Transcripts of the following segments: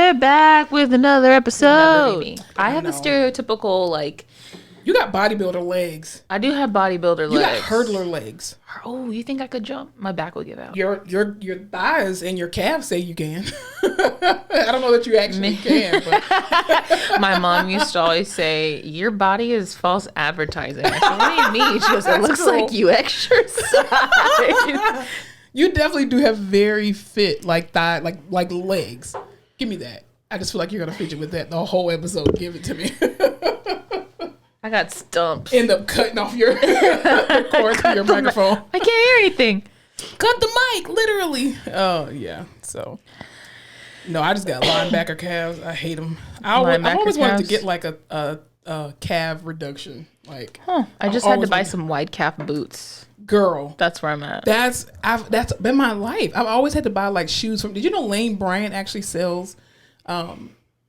We're back with another episode. I have know. a stereotypical, like, You got bodybuilder legs. I do have bodybuilder You legs. got hurdler legs. Oh, you think I could jump? My back would give out. Your thighs and your calves say you can. I don't know that you actually can, but My mom used to always say, your body is false advertising. I said, what do you mean? She goes, it looks like you exercise. you definitely do have very fit like legs. Give me that. I just feel like you're gonna fidget with that the whole episode. Give it to me. I got stumps. End up cutting off your cords from your microphone. I can't hear anything. Cut the mic, literally. Oh yeah. So no, I just got linebacker calves. I hate them. I always wanted to get like a calf reduction. Like, I just had to buy some wide calf boots. Girl, That's where I'm at. that's been my life. I've always had to buy like shoes from. Did you know Lane Bryant actually sells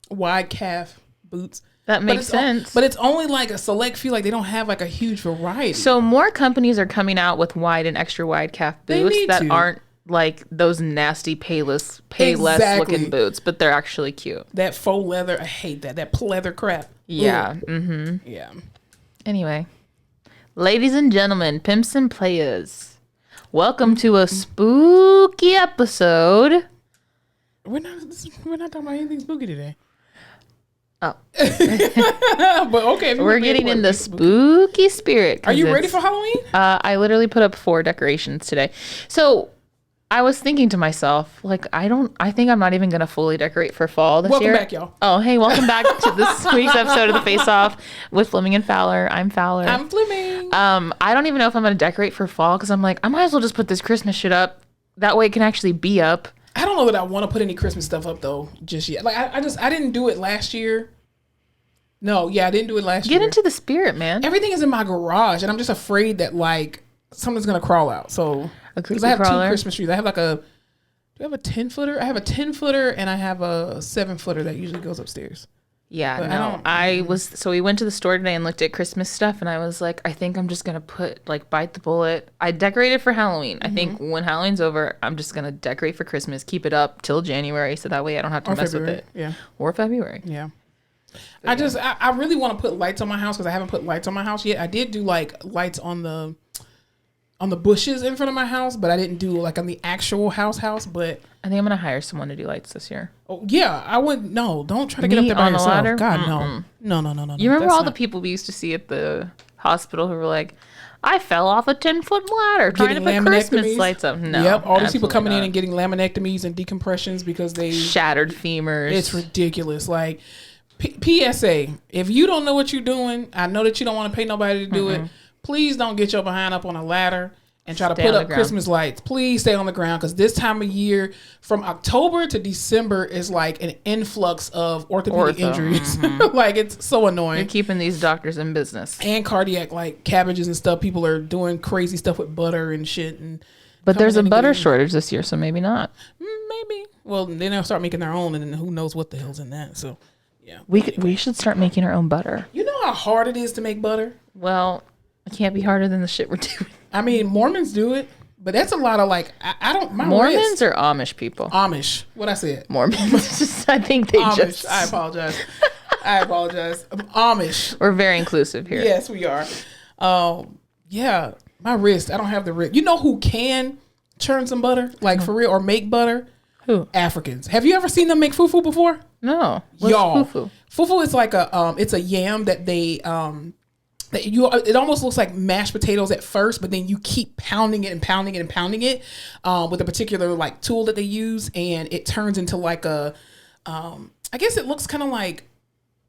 wide calf boots? That makes sense. But it's only like a select few. Like they don't have like a huge variety. So more companies are coming out with wide and extra wide calf They boots need that to. aren't like those nasty payless Exactly. looking boots, but they're actually cute. that faux leather, I hate that. That pleather crap. Yeah. Ugh. Mm-hmm. Yeah. Anyway, ladies and gentlemen, pimps and players, welcome to a spooky episode. We're not talking about anything spooky today. Oh, But okay, if you we're wanna make getting it in the spooky. spooky spirit. 'cause Are you ready it's- for Halloween? I literally put up 4 decorations today. So I was thinking to myself, like, I think I'm not even going to fully decorate for fall this year. Welcome back, y'all. Oh, hey, welcome back to this week's episode of The Face Off with Fleming and Fowler. I'm Fowler. I'm Fleming. I don't even know if I'm going to decorate for fall because I'm like, I might as well just put this Christmas shit up. That way it can actually be up. I don't know that I want to put any Christmas stuff up though just yet. Like I didn't do it last year. No, yeah, I didn't do it last year. Get into the spirit, man. Everything is in my garage, and I'm just afraid that like something's gonna crawl out. So A because creepy I have crawler. 2 Christmas trees. I have like a. Do I have a 10-footer? I have a 10-footer and I have a 7-footer that usually goes upstairs. Yeah, But no. So we went to the store today and looked at Christmas stuff, and I was like, I think I'm just going to bite the bullet. I decorated for Halloween. I think when Halloween's over, I'm just going to decorate for Christmas, keep it up till January, so that way I don't have to mess February. with it. Yeah. Or February. Yeah. I really want to put lights on my house because I haven't put lights on my house yet. I did do like lights on the bushes in front of my house, but I didn't do like on the actual house. But I think I'm going to hire someone to do lights this year. oh yeah, I wouldn't. No, don't try to get Me up there by on the yourself. ladder? God, no. No. You remember That's all the not- people we used to see at the hospital who were like, I fell off a 10-foot ladder trying to Getting put Christmas laminectomies? lights up. No. Yep, all these people absolutely coming in not. and getting laminectomies and decompressions because they. Shattered femurs. It's ridiculous. Like, PSA, if you don't know what you're doing, I know that you don't want to pay nobody to do it. Please don't get your behind up on a ladder and try to Stay put on the up ground. Christmas lights. Please stay on the ground because this time of year, from October to December, is like an influx of orthopedic Ortho, injuries. Like, it's so You're annoying. keeping these doctors in business. And cardiac, like cabbages and stuff. People are doing crazy stuff with butter and shit. And But coming there's a in and butter getting- shortage this year, so maybe not. Maybe. Well, then they'll start making their own, and then who knows what the hell's in that. So, yeah. We should start making our own butter. You know how hard it is to make butter? Well, it can't be harder than the shit we're doing. I mean, Mormons do it, but that's a lot of like, I don't, my Mormons wrist- or Amish people? Amish. What I said? Mormons. I think they Amish. just. I apologize. Amish. We're very inclusive here. Yes, we are. Yeah, my wrist. I don't have the wrist. You know who can churn some butter, like for real, or make butter? Who? Africans. Have you ever seen them make fufu before? No. What's Y'all, fufu? fufu is like it's a yam that they it almost looks like mashed potatoes at first, but then you keep pounding it and pounding it and pounding it with a particular like tool that they use, and it turns into like a I guess it looks kind of like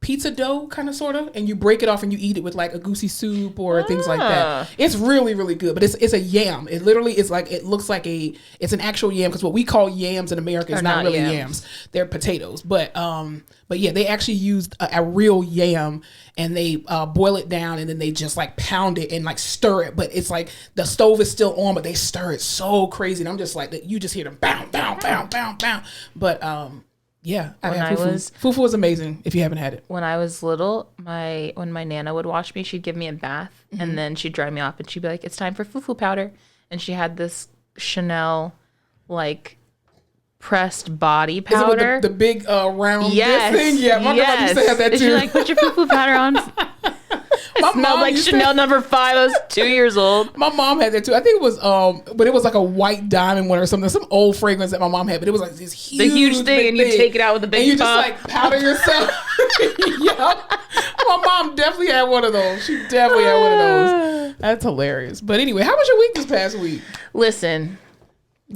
pizza dough, kind of sort of, and you break it off and you eat it with like a goosey soup or things like that. It's really, really good, but it's a yam. It literally is like, it looks like it's an actual yam, because what we call yams in America is They're not not really yams. yams. They're potatoes, but yeah, they actually used a real yam, and they boil it down, and then they just like pound it and like stir it, but it's like the stove is still on, but they stir it so crazy, and I'm just like, you just hear them bounce, bounce, bounce, bounce, bounce. But yeah, fufu is amazing if you haven't had it. When I was little, when my Nana would wash me, she'd give me a bath, and then she'd dry me off, and she'd be like, "It's time for fufu powder," and she had this Chanel like pressed body Is it powder. with the big round Yes. this thing? Yeah, my grandma used to have that Did too. you like put your poo-poo powder on? My Smelled mom like used to- Chanel number 5. I was 2 years old. My mom had that too. I think it was, but it was like a white diamond one or something. Some old fragrance that my mom had, but it was like this huge, The huge thing, big and you take it out with a big and you pump. just like powder yourself. Yeah, my mom definitely had one of those. She definitely had one of those. That's hilarious. But anyway, how was your week this past week? Listen,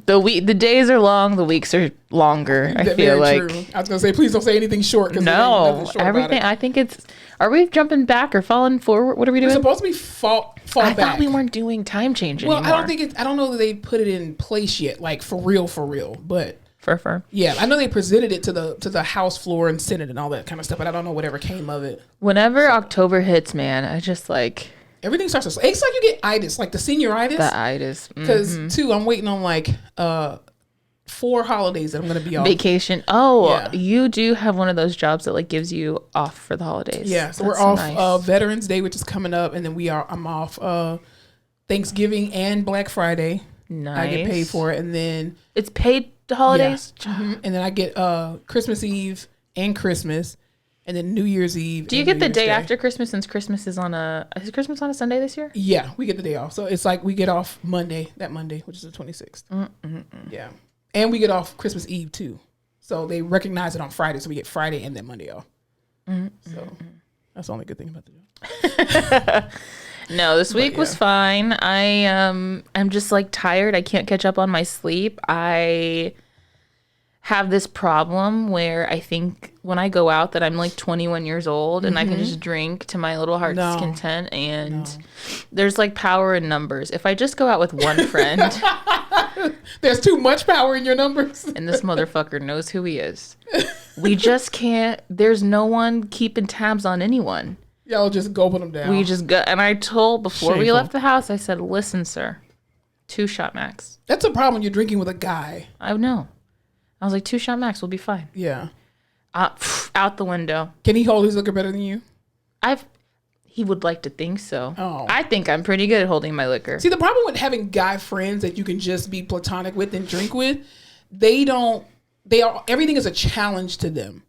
the days are long, the weeks are longer. I feel like true. I was gonna say, please don't say anything short. no, everything. I think it's. Are we jumping back or falling forward? What are we We're doing? supposed to be fall I back. thought we weren't doing time change Well, anymore. I don't think it's. I don't know that they put it in place yet, like for real, But Fur. yeah, I know they presented it to the House floor and Senate and all that kind of stuff, but I don't know whatever came of it. Whenever October hits, man, I just like Everything starts to. It's like you get itis, like the senioritis. the itis. Because too, I'm waiting on like 4 holidays that I'm gonna be off. Vacation. Oh, Yeah. you do have one of those jobs that like gives you off for the holidays. Yeah, so That's we're off nice. Veterans Day, which is coming up, and then I'm off Thanksgiving and Black Friday. Nice. I get paid for it, and then It's paid holidays. and then I get Christmas Eve and Christmas, and then New Year's Eve. Do you and get New the Year's day after Christmas since Christmas is on a Sunday this year? Yeah, we get the day off. So it's like we get off that Monday, which is the 26th. Yeah. And we get off Christmas Eve too. So they recognize it on Friday. So we get Friday and then Monday off. So that's the only good thing about the job. No, this week was yeah. fine. I'm just like tired. I can't catch up on my sleep. I have this problem where I think when I go out that I'm like 21 years old and I can just drink to my little heart's No. content, and there's like power in numbers. If I just go out with one friend There's too much power in your numbers. and this motherfucker knows who he is, we just can't. There's no one keeping tabs on anyone. Y'all just gulping them down. We just got, and I told before we Shameful. left the house, I said, listen, sir, 2 shot max. That's a problem when you're drinking with a guy. I know. I was like, 2 shot max, we'll be fine. Yeah. Out the window. Can he hold his liquor better than you? He would like to think so. Oh. I think I'm pretty good at holding my liquor. See, the problem with having guy friends that you can just be platonic with and drink with, everything is a challenge to them.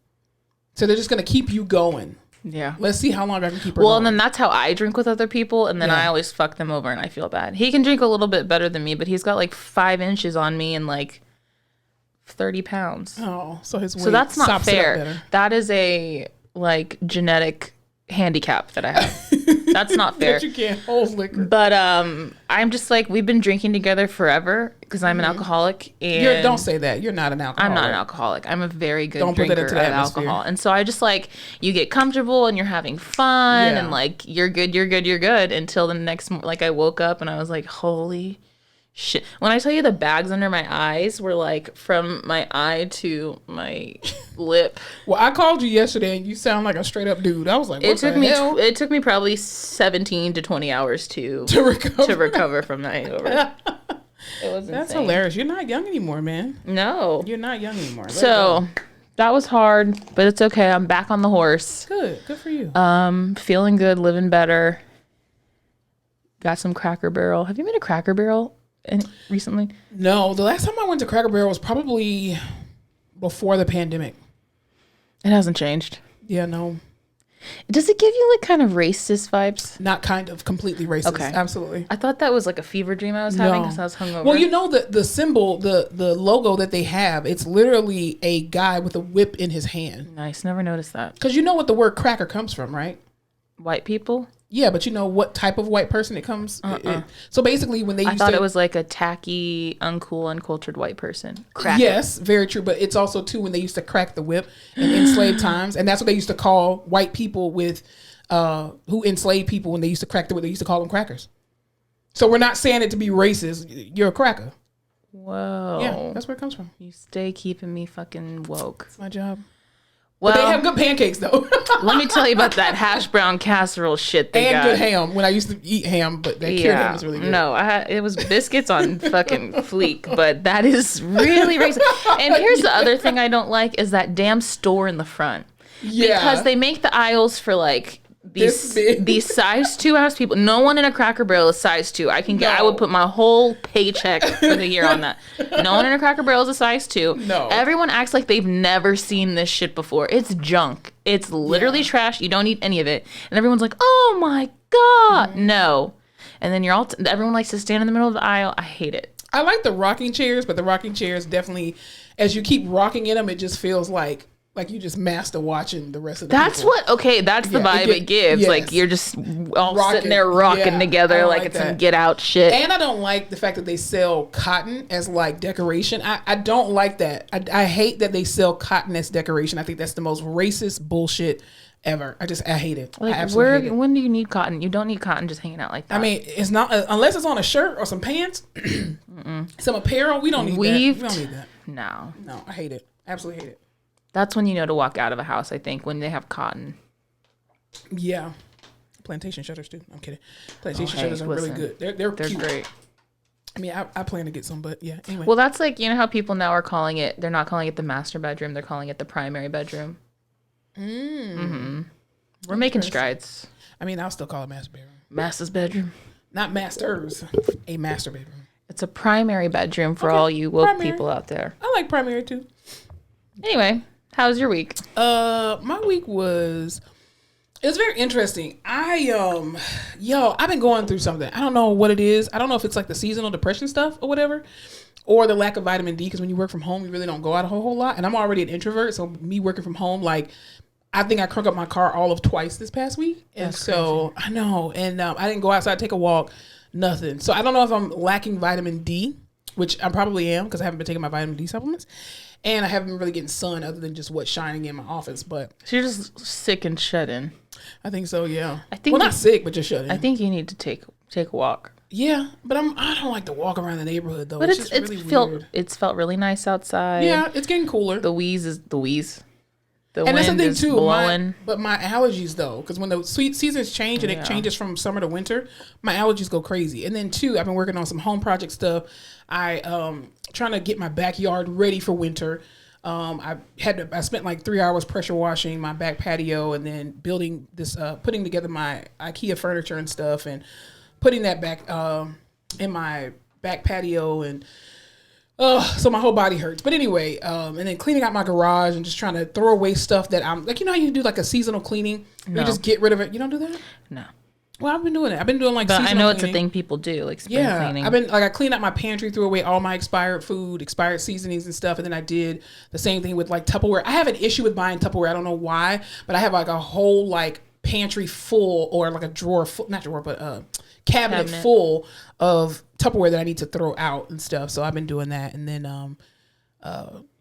So they're just going to keep you going. Yeah. Let's see how long I can keep her Well, going. and then that's how I drink with other people, and then Yeah. I always fuck them over and I feel bad. He can drink a little bit better than me, but he's got like 5 inches on me and like 30 pounds. Oh, so his weight So that's not sops it up fair. better. That is a like genetic handicap that I have. That's not fair. That you can't hold liquor. But I'm just like, we've been drinking together forever because I'm an alcoholic, and Don't say that. You're not an alcoholic. I'm not an alcoholic. I'm a very good Don't put that drinker into of the atmosphere. alcohol. And so I just like, you get comfortable and you're having fun Yeah. and like you're good until the next like I woke up and I was like, holy shit. When I tell you the bags under my eyes were like from my eye to my lip. Well, I called you yesterday and you sound like a straight up dude. I was like, what It took the me hell? it took me probably 17 to 20 hours to to recover. from that hangover. It was That's insane. hilarious. You're not young anymore, man. No. You're not young anymore. Let it So that was hard, but it's okay. I'm back on the horse. go. Good for you. Feeling good, living better. Got some Cracker Barrel. Have you been to Cracker Barrel recently? No, the last time I went to Cracker Barrel was probably before the pandemic. It hasn't changed. Yeah, no, Does it give you like kind of racist vibes? not kind of completely racist. Okay. Absolutely. I thought that was like a fever dream I was having No. because I was hungover. Well, you know the symbol, the logo that they have, it's literally a guy with a whip in his hand. Nice. Never noticed that. Because you know what the word cracker comes from, right? White people? Yeah, but you know what type of white person it comes. So basically, when they I used thought to, it was like a tacky, uncool, uncultured white person. Cracker. yes, very true. But it's also too when they used to crack the whip in enslaved times, and that's what they used to call white people with who enslaved people when they used to crack the whip. They used to call them crackers. So we're not saying it to be racist. You're a cracker. Whoa. Yeah, that's where it comes from. You stay keeping me fucking woke. It's my job. Well, But they have good pancakes though, let me tell you about that hash brown casserole shit they and got. good ham. When I used to eat ham, but that cured ham was really good. No, it was biscuits on fucking fleek, but that is really racist. And here's the other thing I don't like is that damn store in the front. Yeah, Because they make the aisles for like this big. These size 2 ass people. No one in a Cracker Barrel is size 2. I can get. I would put my whole paycheck for the year on that. No one in a Cracker Barrel is a size 2. No. Everyone acts like they've never seen this shit before. It's junk. It's literally trash. You don't need any of it. And everyone's like, "Oh my god, no!" And then you're all. Everyone likes to stand in the middle of the aisle. I hate it. I like the rocking chairs, but the rocking chairs definitely, as you keep rocking in them, it just feels like you just master watching the rest of the That's people. that's the vibe it gives. Yes. Like you're just all Rocking. sitting there rocking Yeah, together I like like it's some that. get out shit. And I don't like the fact that they sell cotton as like decoration. I don't like that. I hate that they sell cotton as decoration. I think that's the most racist bullshit ever. I hate it. I Like, absolutely hate it. when do you need cotton? You don't need cotton just hanging out like that. I mean, it's not unless it's on a shirt or some pants, some apparel. We don't need Weaved? that. We don't need that. No. No, I hate it. Absolutely hate it. That's when you know to walk out of a house, I think, when they have cotton. Yeah. Plantation shutters too. I'm kidding. Plantation Oh, hey, shutters are really listen. good. They're They're cute. great. I mean, I plan to get some, but yeah. Anyway. Well, that's like, you know how people now are calling it, they're not calling it the master bedroom, they're calling it the primary bedroom. We're making strides. I mean, I'll still call it master bedroom. Master's bedroom. Not masters. A master bedroom. It's a primary bedroom for Okay, all you woke primary. people out there. I like primary too. Anyway, how's your week? My week was very interesting. I've been going through something. I don't know what it is. I don't know if it's like the seasonal depression stuff or whatever, or the lack of vitamin D, because when you work from home, you really don't go out a whole lot. And I'm already an introvert, so me working from home, like, I think I crunk up my car all of twice this past week. And That's so I know. And I didn't go outside, take a walk, nothing. So I don't know if I'm lacking vitamin D, which I probably am because I haven't been taking my vitamin D supplements. And I haven't been really getting sun other than just what's shining in my office. But So you're just sick and shut in. I think so, yeah. I think well, you- not sick, but just shut in. I think you need to take a walk. Yeah, but I don't like to walk around the neighborhood though. But It's just really weird. it's felt really nice outside. Yeah, it's getting cooler. The wheeze. The And that's the wind thing is too. blowing. But my allergies though, because when the sweet seasons change and Yeah. it changes from summer to winter, my allergies go crazy. And then too, I've been working on some home project stuff. I trying to get my backyard ready for winter. I spent like 3 hours pressure washing my back patio and then building this, putting together my IKEA furniture and stuff and putting that back in my back patio and. So my whole body hurts. But anyway, and then cleaning out my garage and just trying to throw away stuff that I'm like, you know how you do like a seasonal cleaning? No. You just get rid of it. You don't do that? No. Well, I've been doing it. I've been doing like But I seasonal know it's a cleaning. thing people do, like spring Yeah, cleaning. I've been like I cleaned out my pantry, threw away all my expired food, expired seasonings and stuff, and then I did the same thing with like Tupperware. I have an issue with buying Tupperware. I don't know why, but I have like a whole like pantry full or like a drawer full, not drawer, but cabinet full of Tupperware that I need to throw out and stuff. So I've been doing that, and then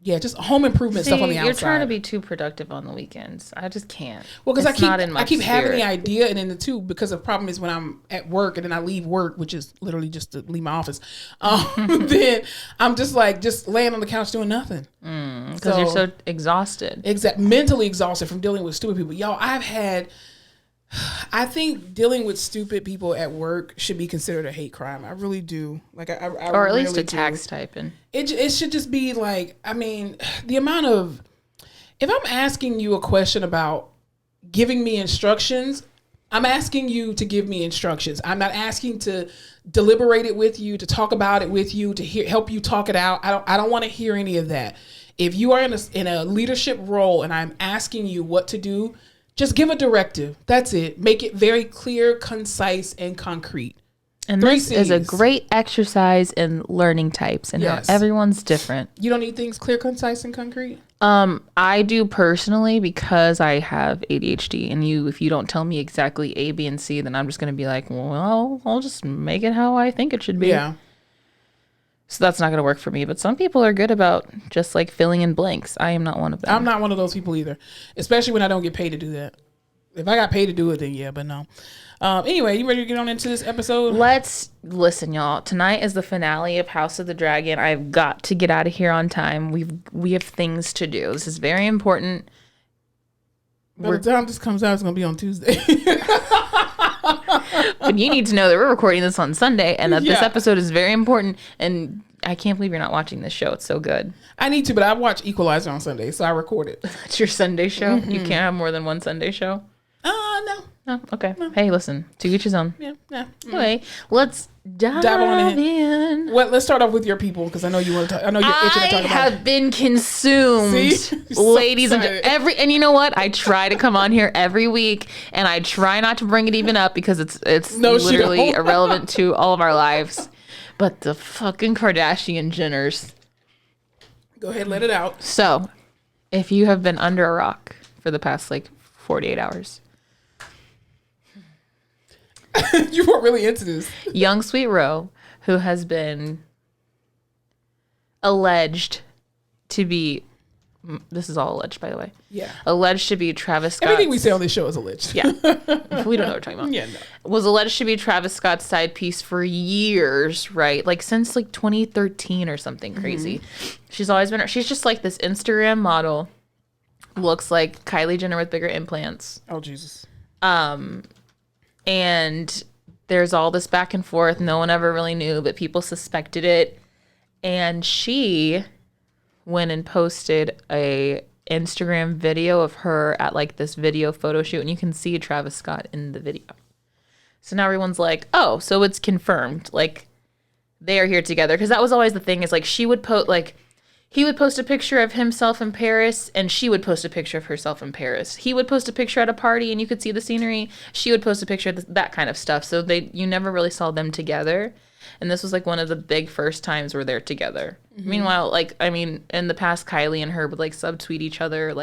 yeah, just home improvement stuff on the outside. You're trying to be too productive on the weekends. I just can't. Well, because It's not in my I keep having the spirit. idea, and then the two, because the problem is when I'm at work and then I leave work, which is literally just to leave my office, then I'm just laying on the couch doing nothing. Because you're so exhausted. Mentally exhausted from dealing with stupid people. Y'all, I think dealing with stupid people at work should be considered a hate crime. I really do. Like, I Or at least really a tax typing. It should just be like, I mean, the amount of, if I'm asking you a question about giving me instructions, I'm asking you to give me instructions. I'm not asking to deliberate it with you, to talk about it with you, to help you talk it out. I don't want to hear any of that. If you are in a leadership role and I'm asking you what to do, just give a directive. That's it. Make it very clear, concise, and concrete. And 3 this is a Cs. great exercise in learning types and Yes. how everyone's different. You don't need things clear, concise, and concrete? I do personally because I have ADHD, and if you don't tell me exactly A, B, and C, then I'm just gonna be like, well, I'll just make it how I think it should be. Yeah. So that's not gonna work for me. But some people are good about just like filling in blanks. I am not one of them. I'm not one of those people either, especially when I don't get paid to do that. If I got paid to do it, then yeah, but no. Anyway, you ready to get on into this episode? Let's listen, y'all. Tonight is the finale of House of the Dragon. I've got to get out of here on time. We have things to do. This is very important. By the time this comes out, it's going to be on Tuesday. But you need to know that we're recording this on Sunday and that this Yeah. episode is very important. And I can't believe you're not watching this show. It's so good. I need to, but I watch Equalizer on Sunday, so I record it. It's your Sunday show. You can't have more than one Sunday show. No. No, okay. Hey, listen, to each his own. Yeah, yeah. Anyway, let's dive on in. Well, let's start off with your people because I know you want to talk. I know you're itching to talk about. I have been consumed, See? ladies and excited. and you know what? I try to come on here every week, and I try not to bring it even up because it's No, she literally don't. irrelevant to all of our lives. But the fucking Kardashian Jenners. Go ahead, let it out. So, if you have been under a rock for the past 48 hours, You were really into this. Young Sweet Roe, who has been alleged to be, this is all alleged, by the way. Yeah. Alleged to be Travis Scott's. Everything we say on this show is alleged. Yeah. We don't know what we're talking about. Yeah, no. Was alleged to be Travis Scott's side piece for years, right? Since 2013 or something crazy. She's always been, she's just this Instagram model. Looks like Kylie Jenner with bigger implants. Oh, Jesus. And there's all this back and forth. No one ever really knew, but people suspected it. And she went and posted a Instagram video of her at this video photo shoot, and you can see Travis Scott in the video. So now everyone's like, oh, so it's confirmed. They are here together. Because that was always the thing is she would post, he would post a picture of himself in Paris, and she would post a picture of herself in Paris. He would post a picture at a party, and you could see the scenery. She would post a picture of that kind of stuff. So you never really saw them together. And this was one of the big first times where they're together. Mm-hmm. Meanwhile, in the past, Kylie and her would subtweet each other.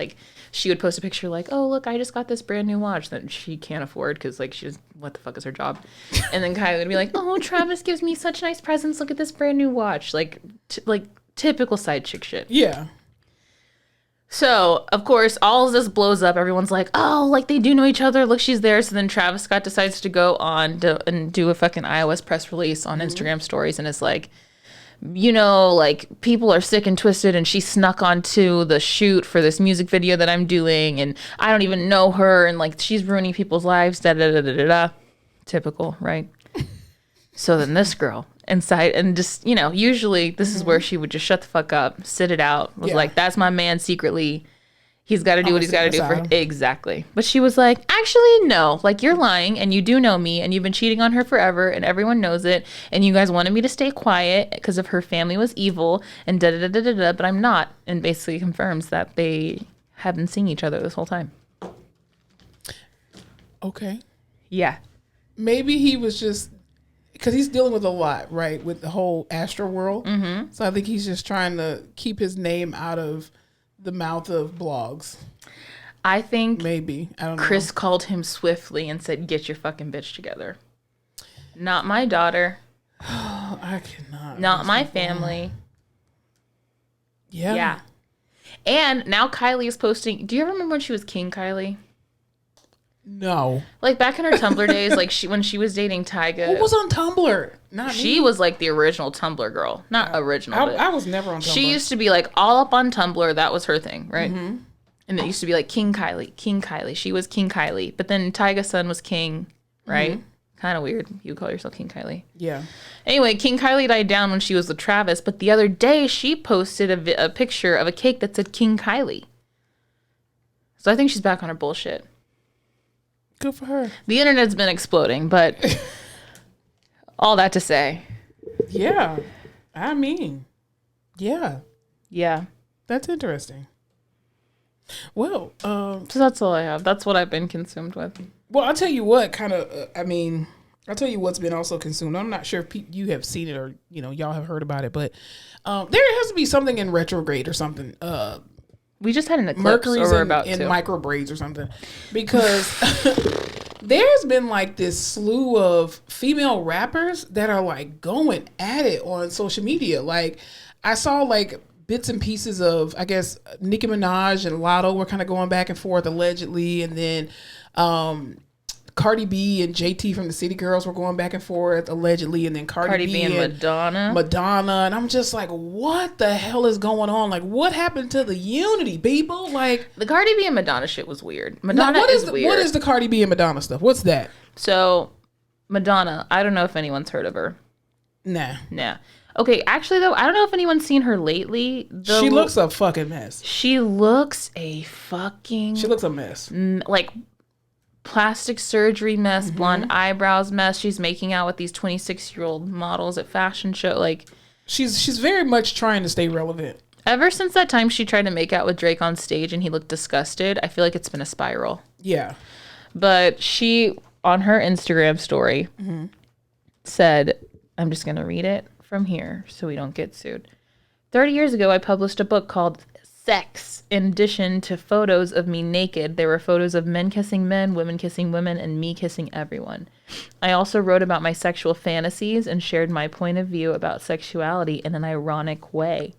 She would post a picture oh, look, I just got this brand new watch that she can't afford because she's, what the fuck is her job? And then Kylie would be oh, Travis gives me such nice presents. Look at this brand new watch. Typical side chick shit. Yeah. So, of course, all of this blows up. Everyone's oh, they do know each other. Look, she's there. So then Travis Scott decides to go on and do a fucking iOS press release on Instagram stories. And it's people are sick and twisted, and she snuck onto the shoot for this music video that I'm doing. And I don't even know her. And she's ruining people's lives. Da da da da da da. Typical, right? So then this girl inside, and just, usually this is where she would just shut the fuck up, sit it out, was that's my man secretly. He's got to do what he's got to do for exactly. But she was actually, no, you're lying, and you do know me, and you've been cheating on her forever, and everyone knows it, and you guys wanted me to stay quiet because of her family was evil, and da da da da da da, but I'm not, and basically confirms that they have been seeing each other this whole time. Okay. Yeah. Maybe he was just, because he's dealing with a lot, right, with the whole Astro world. Mm-hmm. So I think he's just trying to keep his name out of the mouth of blogs. I think maybe. I don't know. Chris called him swiftly and said, get your fucking bitch together. Not my daughter. I cannot. Not my family. Yeah. Yeah. And now Kylie is posting. Do you ever remember when she was King Kylie? No. Back in her Tumblr days, when she was dating Tyga. Who was on Tumblr? Not she me. was the original Tumblr girl. Not original. I was never on Tumblr. She used to be all up on Tumblr. That was her thing, right? Mm-hmm. And it used to be King Kylie. King Kylie. She was King Kylie. But then Tyga's son was King, right? Mm-hmm. Kind of weird. You call yourself King Kylie. Yeah. Anyway, King Kylie died down when she was with Travis. But the other day, she posted a picture of a cake that said King Kylie. So I think she's back on her bullshit. Good for her. The internet's been exploding, but all that to say. Yeah. Yeah. Yeah. That's interesting. Well, so that's all I have. That's what I've been consumed with. Well, I'll tell you what I'll tell you what's been also consumed. I'm not sure if you have seen it or, y'all have heard about it, but there has to be something in retrograde or something. We just had an eclipse. Mercury's in micro braids or something, because there's been this slew of female rappers that are going at it on social media. I saw bits and pieces of, I guess, Nicki Minaj and Lotto were kind of going back and forth allegedly, and then Cardi B and JT from the City Girls were going back and forth allegedly, and then Cardi B and Madonna, and I'm just what the hell is going on? What happened to the unity, people? The Cardi B and Madonna shit was weird. Madonna weird. What is the Cardi B and Madonna stuff? What's that? So, Madonna, I don't know if anyone's heard of her. Nah. Okay, actually though, I don't know if anyone's seen her lately. She looks a fucking mess. She looks a mess. plastic surgery mess, blonde eyebrows mess. She's making out with these 26-year-old models at fashion show. Like, she's very much trying to stay relevant. Ever since that time she tried to make out with Drake on stage and he looked disgusted, I feel like it's been a spiral. Yeah. But she, on her Instagram story, said, I'm just going to read it from here so we don't get sued. 30 years ago, I published a book called Sex. In addition to photos of me naked, there were photos of men kissing men, women kissing women, and me kissing everyone. I also wrote about my sexual fantasies and shared my point of view about sexuality in an ironic way.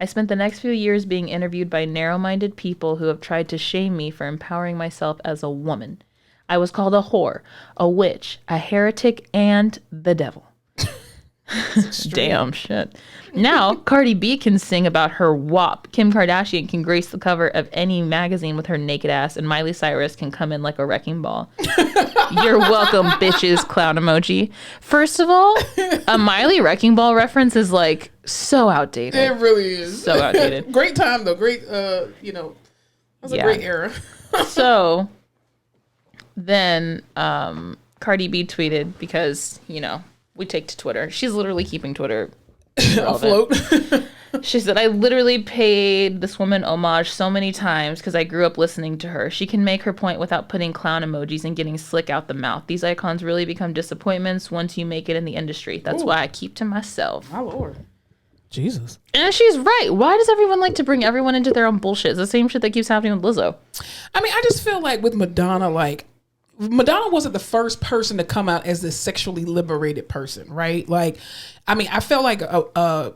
I spent the next few years being interviewed by narrow-minded people who have tried to shame me for empowering myself as a woman. I was called a whore, a witch, a heretic, and the devil. Damn shit. Now, Cardi B can sing about her WAP. Kim Kardashian can grace the cover of any magazine with her naked ass, and Miley Cyrus can come in like a wrecking ball. You're welcome, bitches, clown emoji. First of all, a Miley wrecking ball reference is like so outdated. It really is. So outdated. Great time though. Great, that was a great era. So then Cardi B tweeted, because, we take to Twitter. She's literally keeping Twitter afloat. She said, I literally paid this woman homage so many times because I grew up listening to her. She can make her point without putting clown emojis and getting slick out the mouth. These icons really become disappointments once you make it in the industry. That's why I keep to myself. My Lord. Jesus. And she's right. Why does everyone like to bring everyone into their own bullshit? It's the same shit that keeps happening with Lizzo. I mean, I just feel like with Madonna, Madonna wasn't the first person to come out as this sexually liberated person, right? Like, I mean, I felt like a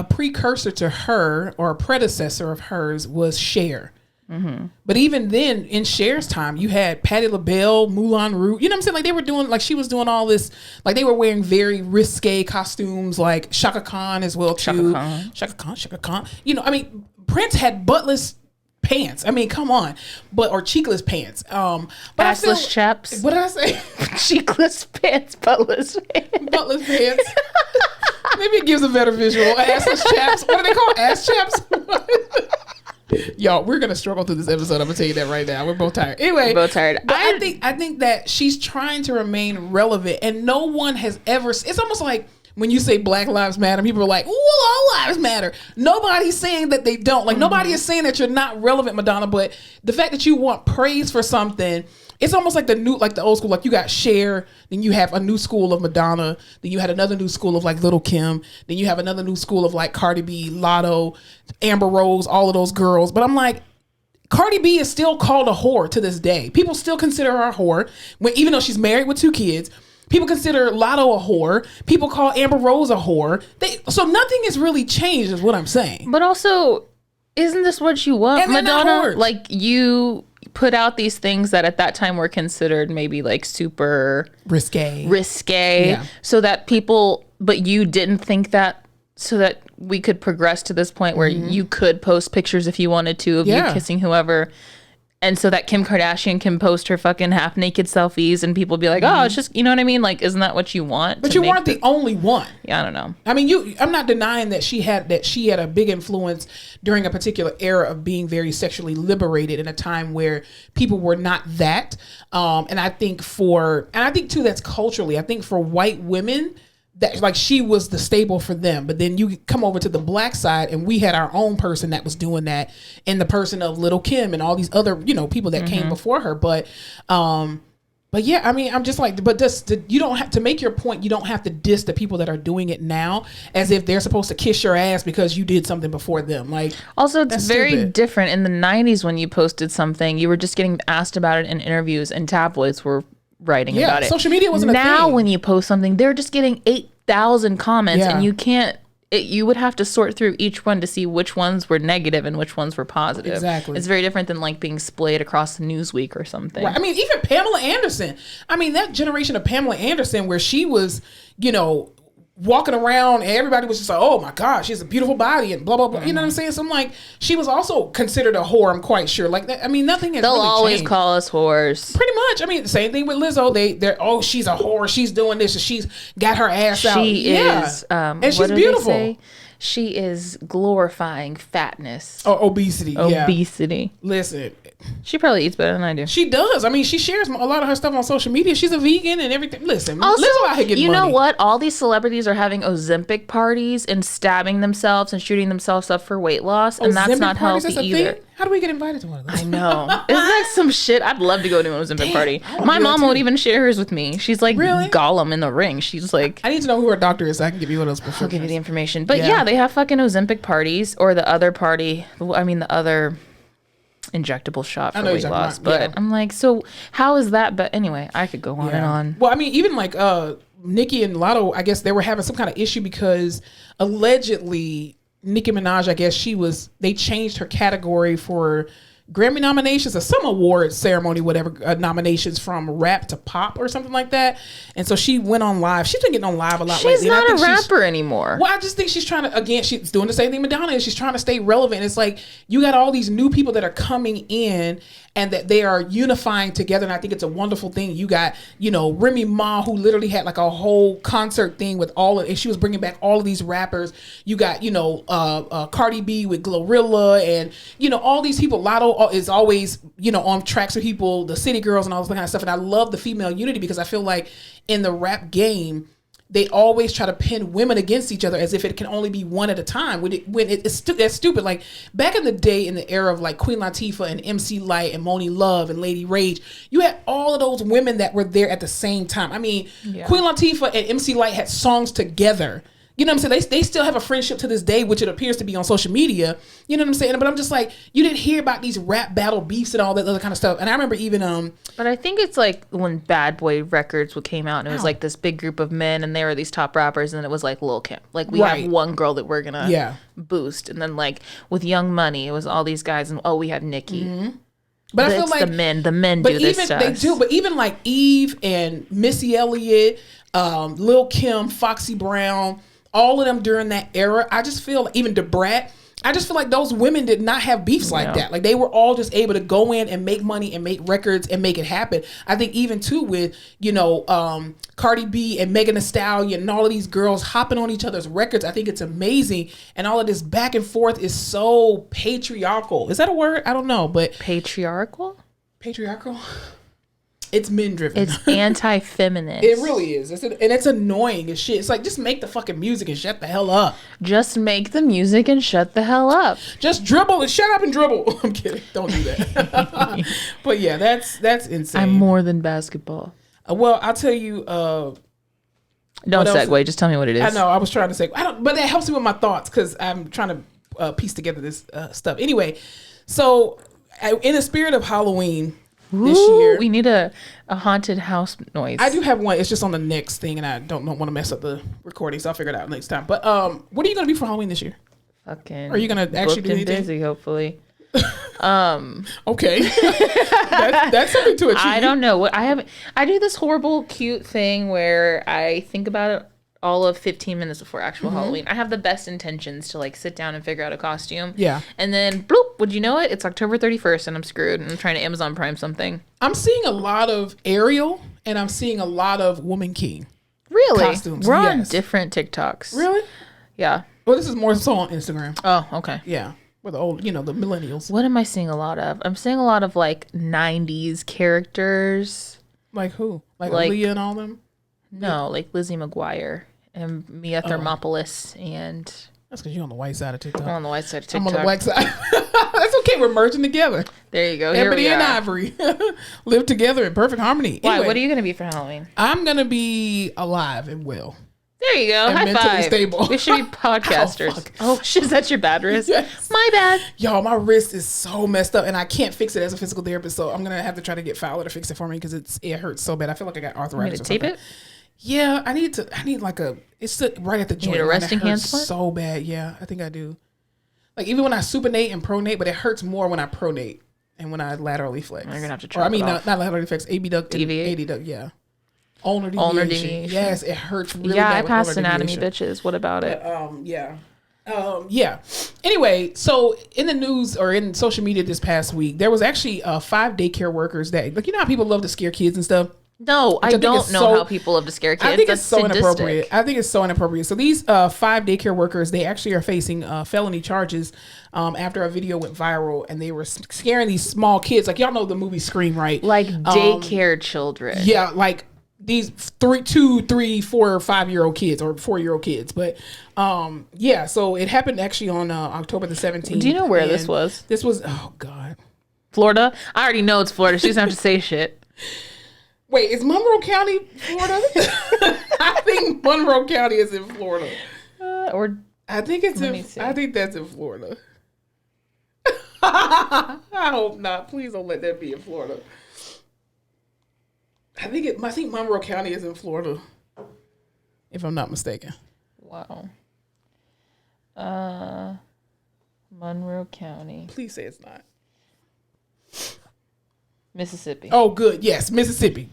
precursor to her, or a predecessor of hers, was Cher. Mm-hmm. But even then, in Cher's time, you had Patti LaBelle, Moulin Rouge. You know what I'm saying? Like, they were doing, like, she was doing all this, like, they were wearing very risque costumes, like Chaka Khan as well, too. Chaka Khan. I mean, Prince had buttless pants. I mean, come on, or cheekless pants. But assless chaps. What did I say? Cheekless pants, buttless pants. Buttless pants. Maybe it gives a better visual. Assless chaps. What are they called? Ass chaps. Y'all, we're gonna struggle through this episode. I'm gonna tell you that right now. We're both tired. Anyway, we're both tired. But I think that she's trying to remain relevant, and no one has ever. It's almost like when you say Black Lives Matter, people are like, "Ooh, all lives matter." Nobody's saying that they don't. Like, nobody is saying that you're not relevant, Madonna. But the fact that you want praise for something, it's almost like the old school. Like, you got Cher, then you have a new school of Madonna, then you had another new school of like Little Kim, then you have another new school of like Cardi B, Lotto, Amber Rose, all of those girls. But I'm like, Cardi B is still called a whore to this day. People still consider her a whore, even though she's married with 2 kids. People consider Lotto a whore. People call Amber Rose a whore. So nothing has really changed, is what I'm saying. But also, isn't this what you want, and Madonna? Like, you put out these things that at that time were considered maybe like super risque, yeah. So that people, but you didn't think that, so that we could progress to this point where you could post pictures if you wanted to of you kissing whoever. And so that Kim Kardashian can post her fucking half naked selfies and people be like, oh, it's just, you know what I mean? Like, isn't that what you want? But you weren't the only one. Yeah, I don't know. I mean, I'm not denying that she had a big influence during a particular era of being very sexually liberated in a time where people were not that. And I think too, that's culturally, I think for white women, that like she was the staple for them. But then you come over to the Black side and we had our own person that was doing that, in the person of Little Kim and all these other, people that came before her. But yeah, I mean, I'm just like, but you don't have to make your point. You don't have to diss the people that are doing it now as if they're supposed to kiss your ass because you did something before them. Like, also, it's very different. In the 90s, when you posted something, you were just getting asked about it in interviews, and tabloids were writing about it. Social media wasn't now a thing. When you post something, they're just getting 8,000 comments, and you can't. You would have to sort through each one to see which ones were negative and which ones were positive. Exactly. It's very different than like being splayed across Newsweek or something. Right. I mean, even Pamela Anderson. I mean, that generation of Pamela Anderson where she was, walking around and everybody was just like, oh my gosh, she has a beautiful body and blah, blah, blah. You know what I'm saying? So I'm like, she was also considered a whore, I'm quite sure. Like, that, I mean, nothing has They'll really always changed. call us whores. Pretty much. I mean, same thing with Lizzo. They're she's a whore. She's doing this and she's got her ass out. She is. And she's beautiful. She is glorifying fatness. Or obesity. Yeah. Obesity. Listen, She probably eats better than I do. she does. I mean, she shares a lot of her stuff on social media. She's a vegan and everything. Listen, Also, Lizzo out here getting you know money. what? All these celebrities are having Ozempic parties and stabbing themselves and shooting themselves up for weight loss, and that's Ozempic not parties, healthy that's a either. thing? How do we get invited to one of those? I know. Isn't that some shit? I'd love to go to an Ozempic party. I wanna My do that mom too. won't even share hers with me. She's like Really? Gollum in the ring. She's like, I need to know who her doctor is so I can give you one of those I'll give you prescriptions. the information. But Yeah. yeah, they have fucking Ozempic parties, or the other party. I mean, the other injectable shot for know weight you're loss. talking But about, yeah. I'm like, so how is that? But anyway, I could go on and on. Well, I mean, even like Nicki and Lotto, I guess they were having some kind of issue because allegedly Nicki Minaj, I guess they changed her category for Grammy nominations or some award ceremony, whatever, nominations from rap to pop or something like that. And so she went on live. She's been getting on live a lot She's lately. and I not a think she's- rapper anymore. Well, I just think she's trying to, again, she's doing the same thing Madonna is. She's trying to stay relevant. It's like you got all these new people that are coming in and that they are unifying together. And I think it's a wonderful thing. You got, Remy Ma, who literally had like a whole concert thing with and she was bringing back all of these rappers. You got, Cardi B with Glorilla and, all these people. Lotto is always, on tracks with people, the City Girls and all this kind of stuff. And I love the female unity because I feel like in the rap game, they always try to pin women against each other as if it can only be one at a time. That's stupid. Like back in the day, in the era of like Queen Latifah and MC Lyte and Moni Love and Lady Rage, you had all of those women that were there at the same time. I mean, Queen Latifah and MC Lyte had songs together. You know what I'm saying? They still have a friendship to this day, which it appears to be on social media. You know what I'm saying? But I'm just like, you didn't hear about these rap battle beefs and all that other kind of stuff. And I remember even But I think it's like when Bad Boy Records came out and it was like this big group of men and they were these top rappers and then it was like Lil Kim. Like we Right. have one girl that we're gonna Yeah. boost. And then like with Young Money, it was all these guys and we have Nicki. but I It's feel like the men do this even stuff. they do. But even like Eve and Missy Elliott, Lil Kim, Foxy Brown, all of them during that era, I just feel like, even DeBrat, I just feel like those women did not have beefs like that. Like they were all just able to go in and make money and make records and make it happen. I think even too with Cardi B and Megan Thee Stallion and all of these girls hopping on each other's records, I think it's amazing. And all of this back and forth is so patriarchal. Is that a word? I don't know, but Patriarchal? patriarchal. It's men driven. It's anti-feminist. It really is. And it's annoying as shit. It's like, just make the fucking music and shut the hell up. Just make the music and shut the hell up. Just dribble and shut up and dribble. I'm kidding. Don't do that. But yeah, that's insane. I'm more than basketball. Well, I'll tell you. Don't what else? segue. Just tell me what it is. I know. I was trying to say. But that helps me with my thoughts because I'm trying to piece together this stuff. Anyway, so in the spirit of Halloween. This year, we need a haunted house noise. I do have one. It's just on the next thing, and I don't want to mess up the recording, so I'll figure it out next time. But what are you going to be for Halloween this year? Fucking. Are you going to actually booked do and anything? busy, hopefully. Okay, that's something to achieve. I don't know what I do this horrible cute thing where I think about it all of 15 minutes before actual Halloween. I have the best intentions to like sit down and figure out a costume. Yeah. And then bloop, would you know it? It's October 31st and I'm screwed and I'm trying to Amazon Prime something. I'm seeing a lot of Ariel, and I'm seeing a lot of Woman King. Really? Costumes, We're on yes. different TikToks. Really? Yeah. Well, this is more so on Instagram. Oh, okay. Yeah, with the old, the millennials. What am I seeing a lot of? I'm seeing a lot of like 90s characters. Like who? Like Like- Aaliyah and all them? No, like Lizzie McGuire and Mia Thermopolis and That's because you're on the white side of TikTok. I'm on the white side of I'm TikTok. on the black side. That's okay. We're merging together. There you go. Here Ebony we and are. Ivory live together in perfect harmony. Why? Anyway, What are you going to be for Halloween? I'm going to be alive and well. There you go. And High mentally five. stable. We should be podcasters. fuck. Oh, shit. Is that your bad wrist? Yes. My bad. Y'all, my wrist is so messed up, and I can't fix it as a physical therapist, so I'm going to have to try to get Fowler to fix it for me because it hurts so bad. I feel like I got You arthritis to or tape something. it? Yeah, I need like it's right at the joint. need a and it resting hurts hand spot? so bad. Yeah, I think I do. Like even when I supinate and pronate, but it hurts more when I pronate and when I laterally flex. You're gonna have to Or chop I mean, it not, off. not laterally flex, AB duct, and Deviate? AD duct, yeah. Ulnar deviation. Ulnar deviation. Yes, it hurts really Yeah, bad I with passed ulnar anatomy, deviation. bitches. What about it? Yeah. Anyway, so in the news or in social media this past week, there was actually 5 daycare workers that, like, you know how people love to scare kids and stuff? No, I think don't is know so- how people love to scare kids. I think That's it's so sadistic. inappropriate. I think it's so inappropriate. So these 5 daycare workers, they actually are facing felony charges after a video went viral, and they were scaring these small kids. Like, y'all know the movie Scream, right? Like daycare children. Yeah, like these 2, 3, 4, or 5-year-old kids or 4-year-old kids. But yeah, so it happened actually on October the 17th. Do you know where and this was? This was, oh God. Florida? I already know it's Florida. She doesn't have to say shit. Wait, is Monroe County Florida? I think Monroe County is in Florida. Or I think it's Let me in. see. I think that's in Florida. I hope not. Please don't let that be in Florida. I think Monroe County is in Florida, if I'm not mistaken. wow. Monroe County, Please say it's not. Mississippi. Oh, good. Yes, Mississippi.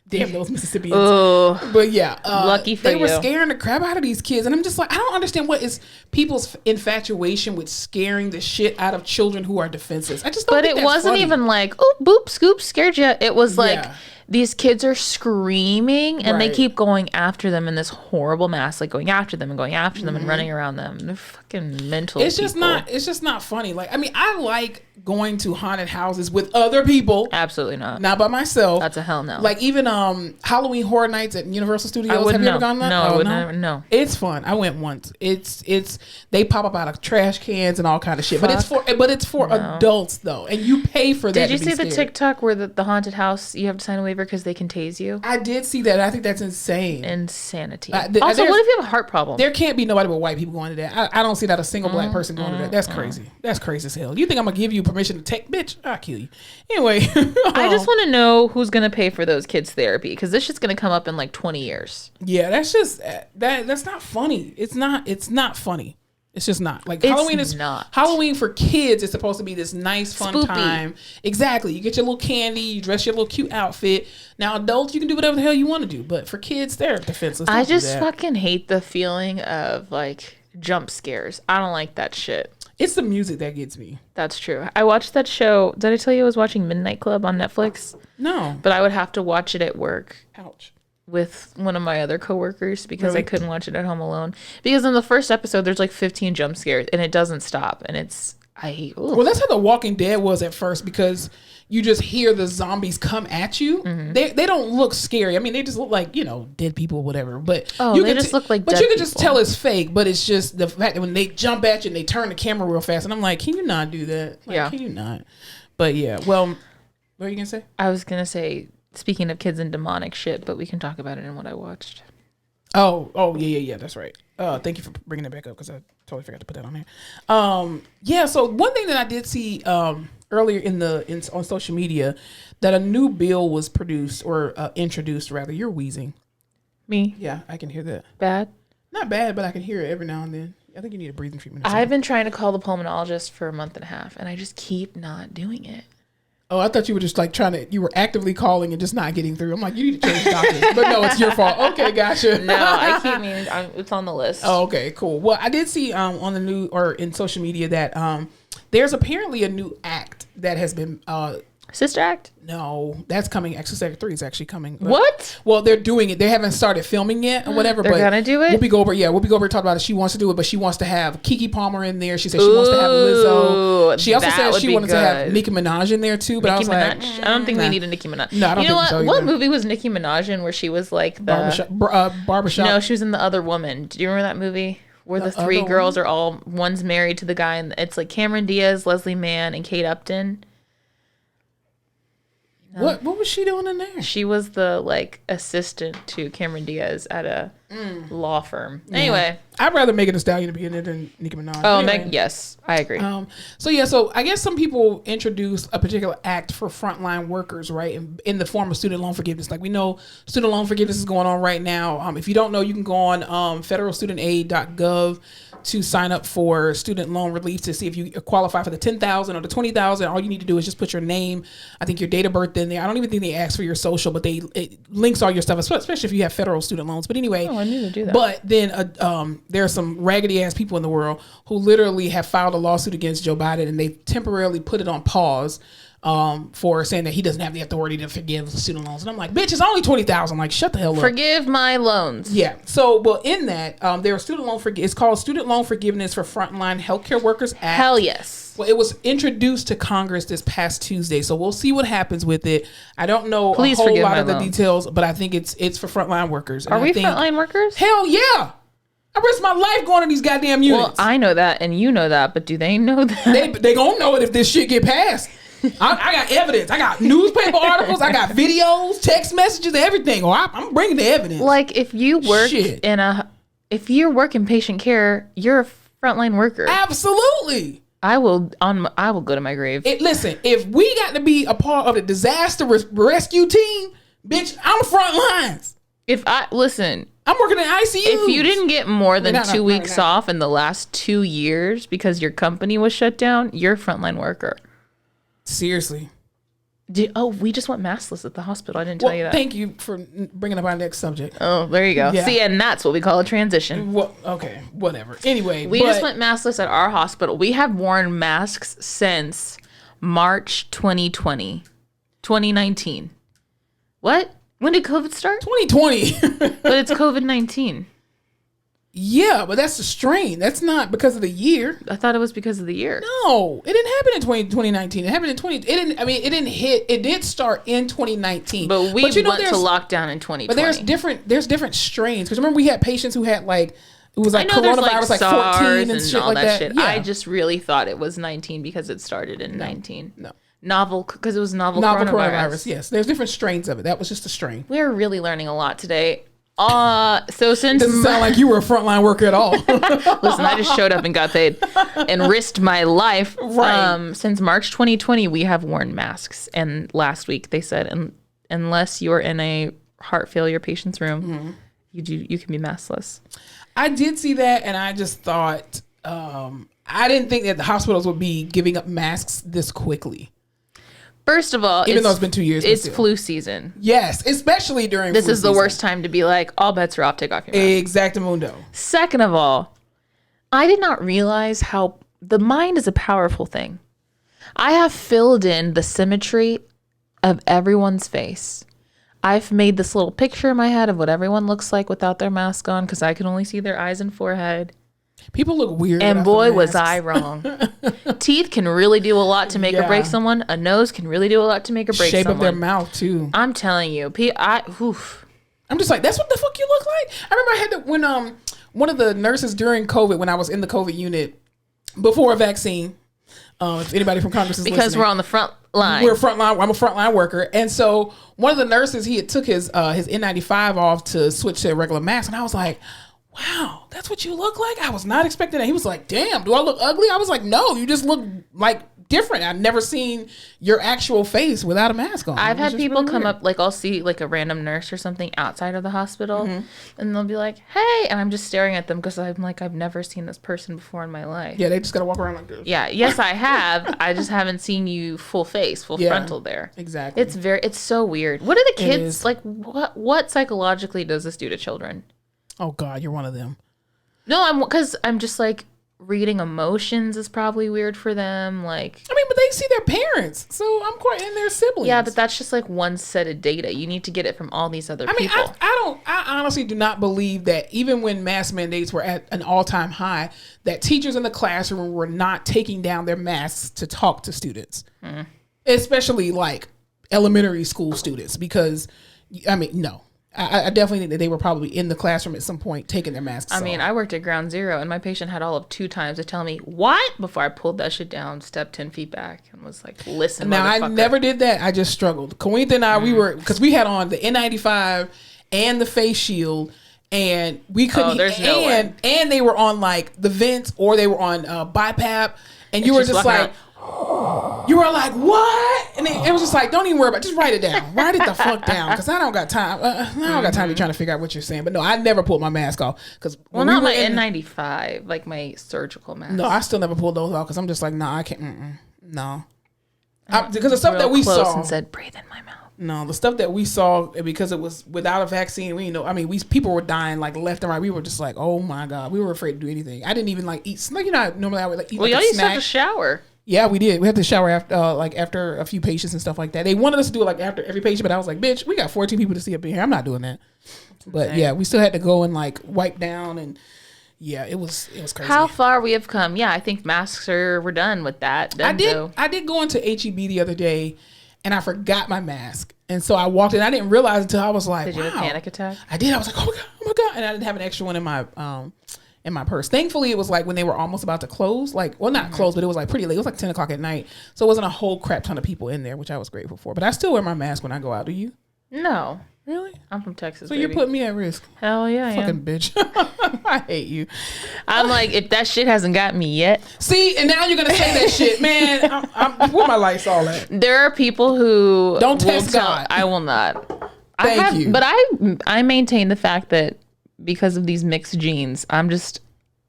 Damn those Mississippians. Oh, But yeah, Lucky for they were you. scaring the crap out of these kids, and I'm just like, I don't understand what is people's infatuation with scaring the shit out of children who are defenseless. I just don't. but think it that's wasn't funny. even like, oh, boop, scoop, scared you. It was like Yeah. these kids are screaming and they Right. keep going after them in this horrible mass, like going after them and going after them and running around them. They're fucking mental. It's just people. not. It's just not funny. Like, I mean, I like going to haunted houses with other people, Absolutely not. not by myself. That's a hell no. Like even Halloween Horror Nights at Universal Studios. I Have wouldn't you ever know. gone to that? No, I Oh, would never. No. It's fun. I went once. It's they pop up out of trash cans and all kind of shit. But it's for adults though, and you pay for that. Did you to be see the scared. TikTok where the haunted house you have to sign a waiver because they can tase you? I did see that. I think that's insane. Insanity. Also, Also, what if you have a heart problem? There can't be nobody but white people going to that. I don't see that a single black person going to that. That's crazy. That's crazy as hell. You think I'm gonna give you permission to take, bitch? I'll kill you. Anyway, I just want to know who's going to pay for those kids' therapy because this shit's going to come up in like 20 years. yeah, that's just that's not funny. It's not funny. It's just not. Like It's Halloween is not. Halloween for kids is supposed to be this nice fun Spoopy. time. Exactly. You get your little candy, you dress your little cute outfit. Now adults, you can do whatever the hell you want to do, but for kids, they're defenseless. I Don't do just that. fucking hate the feeling of like jump scares. I don't like that shit. It's the music that gets me. That's true. I watched that show. Did I tell you I was watching Midnight Club on Netflix? No. But I would have to watch it at work Ouch. with one of my other coworkers because I Really? couldn't watch it at home alone. Because in the first episode, there's like 15 jump scares and it doesn't stop. And it's, ooh. Well, that's how The Walking Dead was at first because you just hear the zombies come at you. Mm-hmm. They don't look scary. I mean, they just look like, dead people or whatever. But Oh, you they can just look like But dead you can just people. tell it's fake. But it's just the fact that when they jump at you and they turn the camera real fast, and I'm like, can you not do that? Like, Yeah. Can you not? But yeah. Well, what are you gonna say? I was going to say, speaking of kids and demonic shit, but we can talk about it in what I watched. Oh, yeah. That's right. Thank you for bringing it back up because I totally forgot to put that on there. Yeah. So one thing that I did see earlier on social media that a new bill was produced or introduced rather. You're wheezing. Me? Yeah, I can hear that. Bad? Not bad, but I can hear it every now and then. I think you need a breathing treatment. Or I've something. been trying to call the pulmonologist for a month and a half, and I just keep not doing it. Oh, I thought you were just like you were actively calling and just not getting through. I'm like, you need to change doctors. But no, it's your fault. Okay, gotcha. No, I keep meaning it's on the list. Oh, okay, cool. Well, I did see on the new or in social media that there's apparently a new act that has been Sister Act? no, that's coming. Exorcist Act 3 is actually coming. But- What? Well, they're doing it. They haven't started filming yet or whatever. They're but gonna do it? Whoopi Goldberg talked about it. She wants to do it, but she wants to have Keke Palmer in there. She said she wants to have Lizzo. Ooh, She also that said would she be wanted to have good. Nicki Minaj in there too. But I was Nicki like, Minaj? I don't think nah. we need a Nicki Minaj. No, I don't you know think what? so What either. movie was Nicki Minaj in where she was like the Barbershop. No, she was in The Other Woman. Do you remember that movie? Where the three Other girls are all one's married to the guy and it's like Cameron Diaz, Leslie Mann, and Kate Upton. What was she doing in there? She was the like assistant to Cameron Diaz at a law firm. Anyway. I'd rather Megan Thee Stallion be in it than Nicki Minaj. Oh, Anyway. yes, I agree. So I guess some people introduce a particular act for frontline workers, right? In the form of student loan forgiveness. Like we know student loan forgiveness is going on right now. If you don't know, you can go on federalstudentaid.gov to sign up for student loan relief to see if you qualify for the $10,000 or the $20,000. All you need to do is just put your name, I think your date of birth in there. I don't even think they ask for your social, but it links all your stuff, especially if you have federal student loans. But anyway, I knew to do that. But then there are some raggedy ass people in the world who literally have filed a lawsuit against Joe Biden and they temporarily put it on pause for saying that he doesn't have the authority to forgive student loans. And I'm like, bitch, it's only $20,000. Like, shut the hell up. Forgive my loans. Yeah. So, well, in that, there are it's called Student Loan Forgiveness for Frontline Healthcare Workers Act. Hell yes. Well, it was introduced to Congress this past Tuesday, so we'll see what happens with it. I don't know Please a whole forgive lot my of the loans. details, but I think it's for frontline workers. And Are I we think, frontline workers? Hell yeah! I risk my life going to these goddamn units. Well, I know that, and you know that, but do they know that? They gonna know it if this shit get passed. I got evidence. I got newspaper articles. I got videos, text messages, everything. Or I'm bringing the evidence. Like, if you work Shit. if you work in patient care, you're a frontline worker. Absolutely. I will go to my grave. Listen, if we got to be a part of the disaster rescue team, bitch, I'm front lines. I'm working in ICU. If you didn't get more than No, 2 weeks no. off in the last 2 years because your company was shut down, you're a frontline worker. Seriously. We just went maskless at the hospital. I didn't tell you that. Thank you for bringing up our next subject. Oh, there you go. Yeah. See, and that's what we call a transition. Well, okay, whatever. Anyway, We just went maskless at our hospital. We have worn masks since March 2019. What? When did COVID start? 2020. But it's COVID-19. Yeah, but that's the strain. That's not because of the year. I thought it was because of the year. No, it didn't happen in 2019. It happened in 20. It didn't. I mean, it didn't hit. It did start in 2019. But we went to lockdown in 2020. But there's different strains. Because remember, we had patients who had like it was like I know coronavirus, like 14 and shit all like that. shit. Yeah. I just really thought it was 19 because it started in 19. No. Novel, because it was novel coronavirus. Yes, there's different strains of it. That was just a strain. We're really learning a lot today. So since Doesn't sound like you were a frontline worker at all. listen, I just showed up and got paid and risked my life. Right. Since March 2020, we have worn masks, and last week they said, unless you're in a heart failure patient's room, you can be maskless. I did see that, and I just thought I didn't think that the hospitals would be giving up masks this quickly. First of all, Even though it's been 2 years, but it's still. flu season. Yes, especially during This flu is the season. worst time to be like, all bets are off, take off your mask. Exactamundo. Second of all, I did not realize how the mind is a powerful thing. I have filled in the symmetry of everyone's face. I've made this little picture in my head of what everyone looks like without their mask on because I can only see their eyes and forehead. People look weird. And without boy, the was masks. I wrong. Teeth can really do a lot to make or break Yeah. someone. A nose can really do a lot to make or break Shape someone. of their mouth too. I'm telling you, I'm just like, that's what the fuck you look like. I remember I had to when one of the nurses during COVID, when I was in the COVID unit before a vaccine. If anybody from Congress is because listening. we're on the front line. We're frontline. I'm a frontline worker, and so one of the nurses, he had took his N95 off to switch to a regular mask, and I was like, "Wow, that's what you look like." I was not expecting that. He was like, "Damn, do I look ugly?" I was like, "No, you just look like different. I've never seen your actual face without a mask on." I've It was had just people really come weird. up, like I'll see like a random nurse or something outside of the hospital, Mm-hmm. and they'll be like, "Hey," and I'm just staring at them because I'm like, I've never seen this person before in my life. Yeah, they just gotta walk around like this. Yeah, yes, I have. I just haven't seen you full face, full Yeah, frontal there. exactly. It's so weird. What are the kids is. like? What psychologically does this do to children? Oh God, you're one of them. No, because I'm just like reading emotions is probably weird for them. Like, I mean, but they see their parents, so I'm quite in their siblings. yeah, but that's just like one set of data. You need to get it from all these other I mean, people. I honestly do not believe that even when mask mandates were at an all-time high, that teachers in the classroom were not taking down their masks to talk to students, especially like elementary school students. Because, I mean, no, I definitely think that they were probably in the classroom at some point taking their masks off. I mean, I worked at Ground Zero, and my patient had all of 2 times to tell me what before I pulled that shit down, stepped 10 feet back, and was like, "Listen, Now, I motherfucker." never did that. I just struggled. Kawinta and I, we were, because we had on the N95 and the face shield, and we couldn't, there's no way. and they were on like the vents or they were on BiPAP, and you were just walking like, you were like, what? And it was just like, don't even worry about it. Just write it down. Write it the fuck down, because I don't got time. I don't got time to be trying to figure out what you're saying. But no, I never pulled my mask off. Because Well, not my N95, like my surgical mask. No, I still never pulled those off because I'm just like, nah, I can't. No. Because the stuff Real that we close saw. and said, "Breathe in my mouth." No, the stuff that we saw, because it was without a vaccine, we know. I mean, people were dying like left and right. We were just like, oh my God, we were afraid to do anything. I didn't even like eat. Like, you know, normally I would like eat Well, like y'all a used to have snack. to shower. Yeah, we did. We had to shower after, after a few patients and stuff like that. They wanted us to do it like after every patient, but I was like, bitch, we got 14 people to see up in here. I'm not doing that. But yeah, we still had to go and like wipe down, and yeah, it was crazy. How far we have come. Yeah, I think masks we're done with that. I did go into HEB the other day, and I forgot my mask, and so I walked in. I didn't realize until I was like, did you have a panic attack? I did. I was like, oh my god, and I didn't have an extra one in my purse. Thankfully, it was like when they were almost about to close. Like, well, not close, but it was like pretty late. It was like 10 o'clock at night, so it wasn't a whole crap ton of people in there, which I was grateful for. But I still wear my mask when I go out. Do you? No. Really? I'm from Texas. So baby. you're putting me at risk. Hell yeah, I Fucking am. bitch. I hate you. I'm like, if that shit hasn't got me yet. See, and now you're gonna say that shit, man. Where my lights all at? There are people who Don't test God. I will not. Thank you. But I maintain the fact that because of these mixed genes, I'm just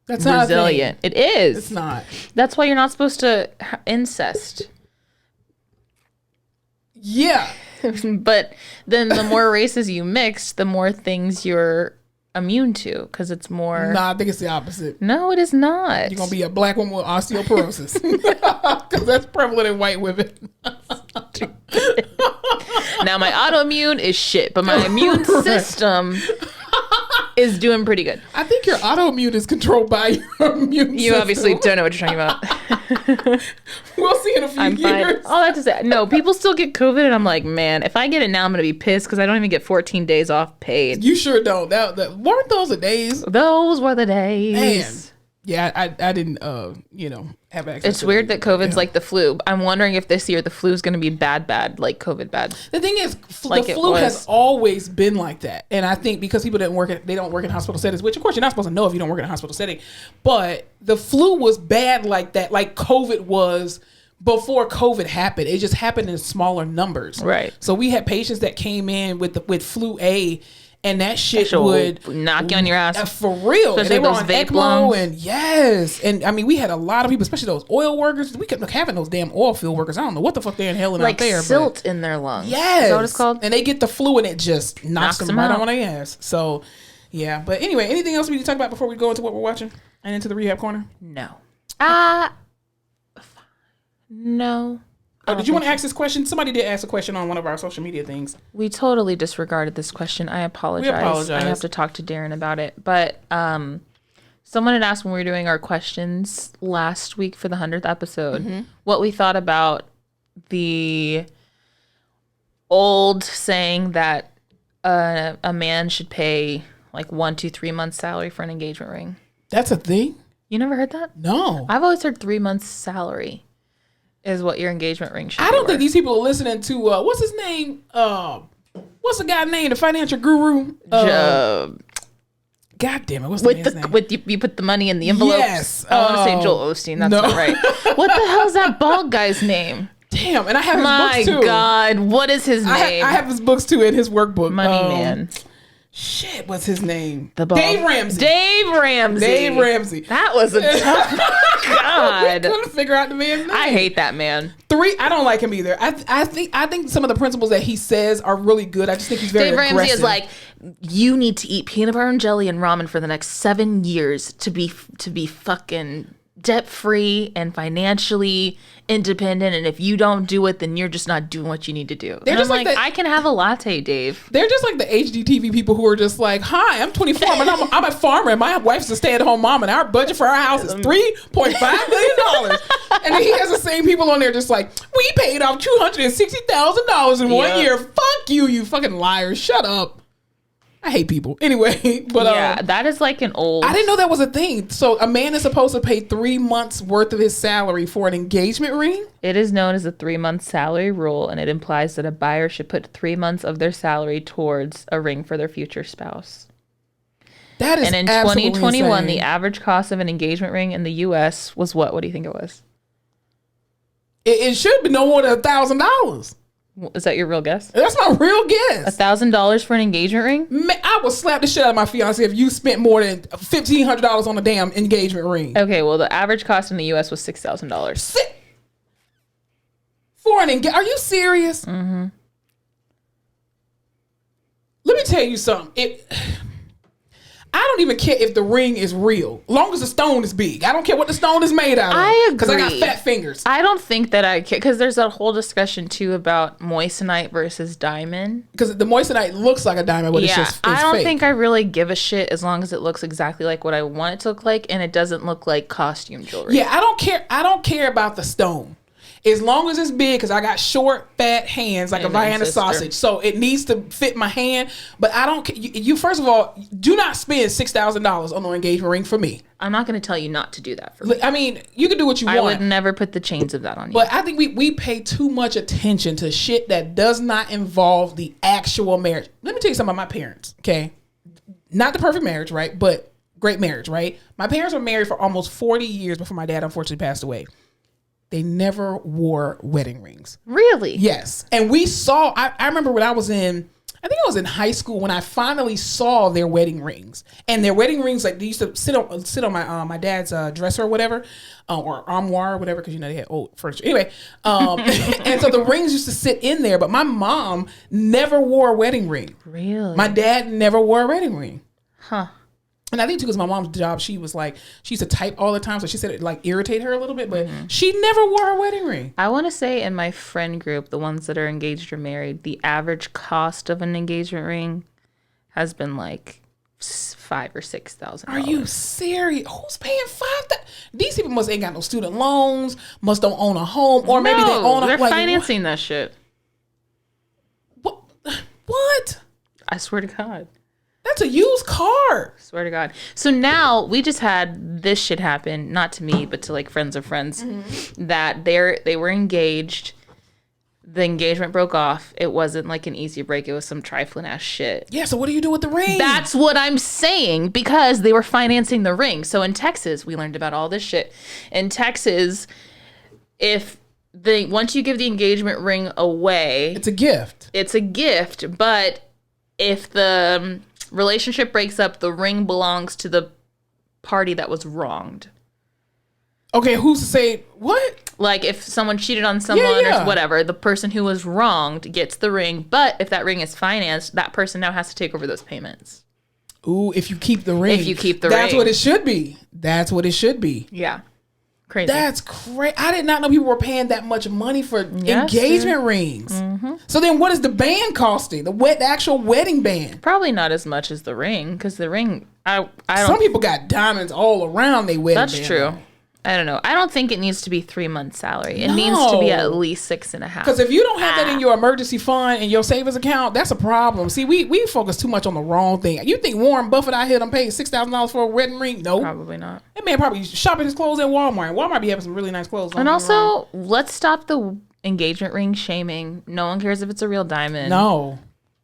That's not resilient. It is. It's not. That's why you're not supposed to incest. Yeah. But then the more races you mix, the more things you're immune to, because it's more. Nah, I think it's the opposite. No, it is not. You're gonna be a black woman with osteoporosis, because that's prevalent in white women. Now my autoimmune is shit, but my immune system is doing pretty good. I think your autoimmune is controlled by your immune You system. obviously don't know what you're talking about. We'll see in a few I'm fine. years. All that to say, no, people still get COVID, and I'm like, man, if I get it now, I'm gonna be pissed because I don't even get 14 days off paid. You sure don't. Weren't those the days? Those were the days. Man. Yeah, I didn't, have access. It's weird that COVID's like the flu. I'm wondering if this year the flu is going to be bad, like COVID bad. The thing is, Like the it flu was. has always been like that, and I think because people don't work in hospital settings, which of course you're not supposed to know if you don't work in a hospital setting, but the flu was bad like that, like COVID was before COVID happened. It just happened in smaller numbers, Right. So we had patients that came in with flu A. And that shit would knock you on your ass. For real. And Especially they were those on vape ECMO lungs. and yes. And I mean, we had a lot of people, especially those oil workers. We kept having those damn oil field workers. I don't know what the fuck they're inhaling Like out there. silt in their lungs. Yes. Is that what it's called? And they get the flu and it just knocks them right out. on their ass. So, yeah. But anyway, anything else we need to talk about before we go into what we're watching and into the rehab corner? No. No. Oh, did you want to ask this question? Somebody did ask a question on one of our social media things. We totally disregarded this question. I apologize. I have to talk to Darren about it. But someone had asked when we were doing our questions last week for the 100th episode what we thought about the old saying that a man should pay like 1 to 3 months salary for an engagement ring. That's a thing? You never heard that? No. I've always heard 3 months salary is what your engagement ring should be. I don't worth. think these people are listening to what's his name? What's the guy name? The financial guru? God damn it! What's the man's name? You put the money in the envelopes. Yes. I want to say Joel Osteen. That's not right. What the hell's that bald guy's name? Damn, and I have his My books too. God, what is his name? I have his books too in his workbook. Money Man. Shit, what's his name? The bald. Dave Ramsey. Dave Ramsey. That was a tough. God. Couldn't figure out the man's name. I hate that man. I don't like him either. I think some of the principles that he says are really good. I just think he's very Dave aggressive. Ramsey is like, you need to eat peanut butter and jelly and ramen for the next 7 years to be fucking debt free and financially independent, and if you don't do it, then you're just not doing what you need to do. They're and just I'm like I can have a latte, Dave. They're just like the HGTV people who are just like, hi, I'm 24, and I'm a farmer, and my wife's a stay-at-home mom, and our budget for our house is $3.5 million. And then he has the same people on there just like, we paid off $260,000 in 1 year. Fuck you, you fucking liars. Shut up. I hate people. Anyway, but yeah, that is like an old. I didn't know that was a thing. So a man is supposed to pay 3 months worth of his salary for an engagement ring? It is known as a 3-month salary rule, and it implies that a buyer should put 3 months of their salary towards a ring for their future spouse. That is and in absolutely 2021, insane. the average cost of an engagement ring in the U.S. was what? What do you think it was? It should be no more than $1,000. Is that your real guess? That's my real guess. $1,000 for an engagement ring? Man, I would slap the shit out of my fiance if you spent more than $1,500 on a damn engagement ring. Okay, well, the average cost in the U.S. was $6,000. For an engagement? Are you serious? Mm-hmm. Let me tell you something. I don't even care if the ring is real, long as the stone is big. I don't care what the stone is made out of. I agree. Because I got fat fingers. I don't think that I care, because there's a whole discussion too about moissanite versus diamond. Because the moissanite looks like a diamond, but it's just it's I don't fake. think I really give a shit as long as it looks exactly like what I want it to look like, and it doesn't look like costume jewelry. Yeah, I don't care. I don't care about the stone. As long as it's big, because I got short, fat hands like a Vienna sausage. So it needs to fit my hand. But I don't, you first of all, do not spend $6,000 on an engagement ring for me. I'm not going to tell you not to do that for me. I mean, you can do what you want. I would never put the chains of that on you. But I think we pay too much attention to shit that does not involve the actual marriage. Let me tell you something about my parents, okay? Not the perfect marriage, right? But great marriage, right? My parents were married for almost 40 years before my dad unfortunately passed away. They never wore wedding rings. Really? Yes. And we saw, I remember when I think I was in high school when I finally saw their wedding rings. And their wedding rings, like they used to sit on my dad's dresser or whatever, or armoire or whatever, because they had old furniture. Anyway, and so the rings used to sit in there, but my mom never wore a wedding ring. Really? My dad never wore a wedding ring. Huh. And I think too, because my mom's job, she used to type all the time. So she said it like irritated her a little bit, but she never wore a wedding ring. I want to say in my friend group, the ones that are engaged or married, the average cost of an engagement ring has been like $5,000 or $6,000. Are you serious? Who's paying $5,000? These people must ain't got no student loans, must don't own a home, or maybe they own a they're financing that shit. What? I swear to God. That's a used car. Swear to God. So now we just had this shit happen, not to me, but to like friends of friends, that they were engaged. The engagement broke off. It wasn't like an easy break. It was some trifling ass shit. Yeah, so what do you do with the ring? That's what I'm saying, because they were financing the ring. So in Texas, we learned about all this shit. In Texas, once you give the engagement ring away, it's a gift. It's a gift, but if the relationship breaks up, the ring belongs to the party that was wronged. Okay, who's to say what? Like if someone cheated on someone or whatever, the person who was wronged gets the ring. But if that ring is financed, that person now has to take over those payments. Ooh, if you keep the ring. If you keep the ring. That's ring. what it should be. That's what it should be. Yeah. Crazy. That's crazy. I did not know people were paying that much money for engagement rings. Mm-hmm. So then what is the band costing? The actual wedding band? Probably not as much as the ring, because the ring, I don't. Some people got diamonds all around their wedding band. That's true. Though. I don't know. I don't think it needs to be 3 months' salary. It needs to be at least 6.5. Because if you don't have that in your emergency fund and your savings account, that's a problem. See, we focus too much on the wrong thing. You think Warren Buffett out here done paid $6,000 for a wedding ring? No. Probably not. That man probably shopping his clothes at Walmart. Walmart be having some really nice clothes. And also, let's stop the engagement ring shaming. No one cares if it's a real diamond. No.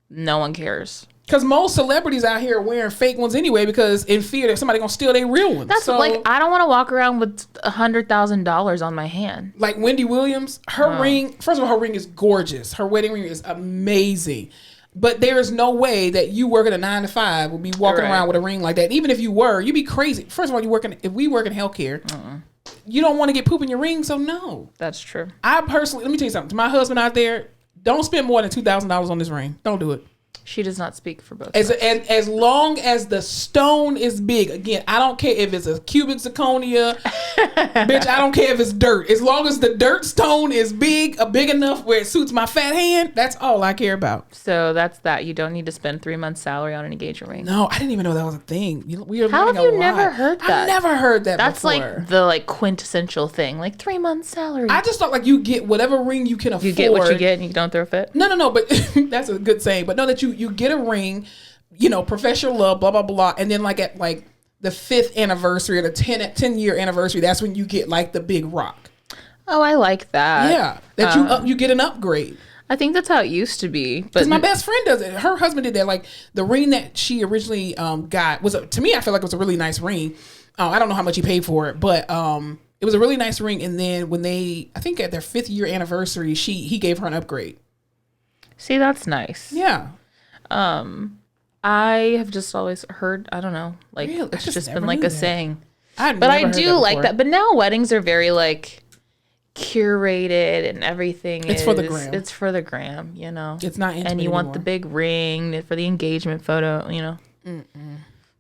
No one cares. Because most celebrities out here are wearing fake ones anyway, because in fear that somebody gonna steal their real ones. That's like, I don't want to walk around with $100,000 on my hand. Like Wendy Williams, her ring. First of all, her ring is gorgeous. Her wedding ring is amazing. But there is no way that you working a 9 to 5 will be walking around with a ring like that. Even if you were, you'd be crazy. First of all, if we work in healthcare, you don't want to get poop in your ring, so no. That's true. I personally, let me tell you something. To my husband out there, don't spend more than $2,000 on this ring. Don't do it. She does not speak for both. As long as the stone is big. Again, I don't care if it's a cubic zirconia. Bitch, I don't care if it's dirt. As long as the dirt stone is big enough where it suits my fat hand, that's all I care about. So that's that. You don't need to spend 3 months' salary on an engagement ring. No, I didn't even know that was a thing. We are How have you never heard that? I've never heard that That's before. like the quintessential thing. Like 3 months' salary. I just thought like you get whatever ring you can afford. You get what you get and you don't throw a fit? No, but that's a good saying. But no, that you get a ring, profess your love, blah, blah, blah. And then like at like the 5th anniversary or the 10-year anniversary, that's when you get like the big rock. Oh, I like that. Yeah. That you get an upgrade. I think that's how it used to be. Because my best friend does it. Her husband did that. Like the ring that she originally got to me, I feel like it was a really nice ring. I don't know how much he paid for it, but it was a really nice ring. And then when I think at their 5th year anniversary, he gave her an upgrade. See, that's nice. Yeah. I have just always heard, I don't know, like really? It's just been like a saying. But I do like that. But now weddings are very like curated and everything. It's for the gram. It's for the gram, It's not intimate and you want anymore. the big ring for the engagement photo, Mm-mm.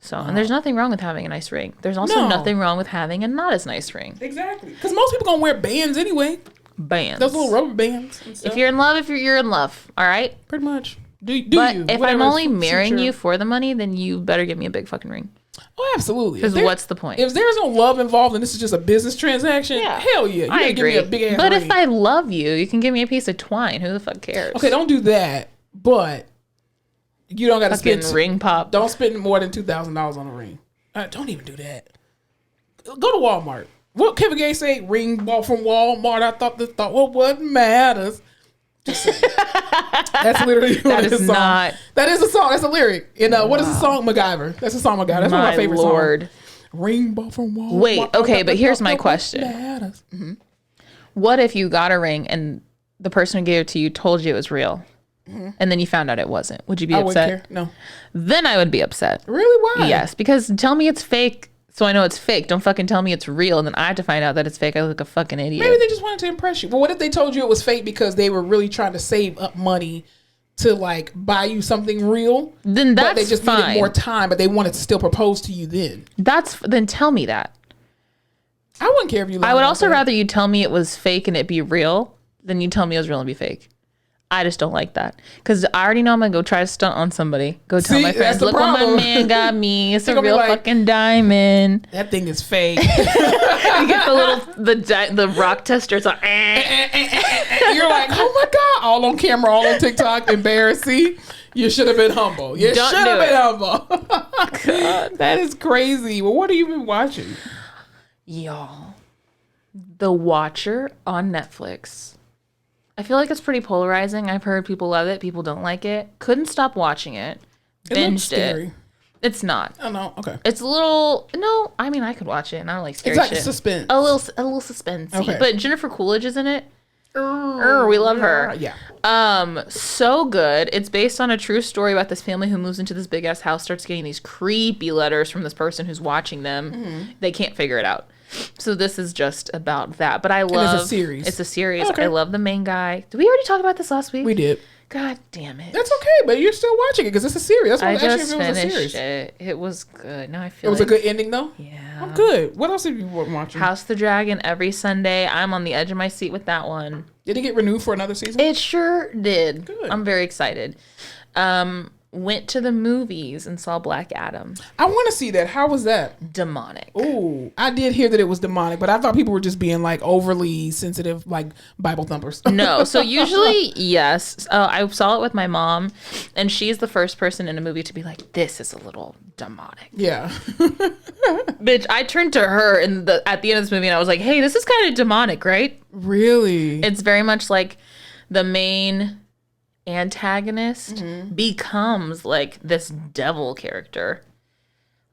So, and there's nothing wrong with having a nice ring. There's also No. nothing wrong with having a not as nice ring. Exactly. Because most people gonna wear bands anyway. Bands. Those little rubber bands. And stuff. If you're in love, you're in love. All right. Pretty much. Do But you? if Whatever I'm only suits marrying your- you for the money, then you better give me a big fucking ring. Oh, absolutely. Because If there- what's the point? If there's no love involved and this is just a business transaction, Yeah. hell yeah. You I gotta agree. give me a big ass But ring. if I love you, you can give me a piece of twine. Who the fuck cares? Okay, don't do that. But you don't gotta Fucking spend ring pop. Don't spend more than $2,000 on a ring. Don't even do that. Go to Walmart. What Kevin Gates say? Ring bought from Walmart. I thought what matters. Just saying. That's literally what That his is song. not- That is a song. That's a lyric. And what is the song? MacGyver. That's a song MacGyver. That's one of my favorite Lord. songs. Ring bought from Walmart. Wait, okay, but here's my What question. matters. What if you got a ring and the person who gave it to you told you it was real, and then you found out it wasn't? Would you be I wouldn't upset? care. No. Then I would be upset. Really? Why? Yes, because tell me it's fake, so I know it's fake. Don't fucking tell me it's real, and then I have to find out that it's fake. I look like a fucking idiot. Maybe they just wanted to impress you. But what if they told you it was fake because they were really trying to save up money to like buy you something real? Then But they that's just fine. needed more time, but they wanted to still propose to you then. Then tell me that. I wouldn't care if you lied I would about also that. rather you tell me it was fake and it be real than you tell me it was real and be fake. I just don't like that because I already know I'm gonna go try to stunt on somebody. Go tell See, my that's friends, the look what my problem. man got me. It's They a gonna be real like- fucking diamond. That thing is fake. You get the rock tester. It's like, You're like, oh my God, all on camera, all on TikTok, embarrassing. You should have been humble. You should Don't have do been it. humble. That is crazy. Well, what have you been watching? y'all, The Watcher on Netflix. I feel like it's pretty polarizing. I've heard people love it, people don't like it. Couldn't stop watching it. It looks Binged scary. it. It's not. Oh no, okay. It's a little no. I mean, I could watch it, and I don't like scary It's like shit. suspense. A little suspensey. Okay. But Jennifer Coolidge is in it. We love her. Yeah. So good. It's based on a true story about this family who moves into this big ass house, starts getting these creepy letters from this person who's watching them. Mm-hmm. They can't figure it out. So this is just about that. But I love it's a series. It's a series. Okay. I love the main guy. Did we already talk about this last week? We did. God damn it. That's okay, but you're still watching it because it's a series. That's what I actually just if it was a finished series. it. It was good. Now I It feel was like a good ending though. yeah. I'm good. What else have you been watching? House the Dragon every Sunday. I'm on the edge of my seat with that one. Did it get renewed for another season? It sure did. Good. I'm very excited. Went to the movies and saw Black Adam. I want to see that. How was that? Demonic. Ooh, I did hear that it was demonic, but I thought people were just being like overly sensitive, like Bible thumpers. No, so usually yes. I saw it with my mom, and she's the first person in a movie to be like, "This is a little demonic." Yeah. Bitch, I turned to her at the end of this movie, and I was like, "Hey, this is kind of demonic, right?" Really? It's very much like the main antagonist becomes like this devil character.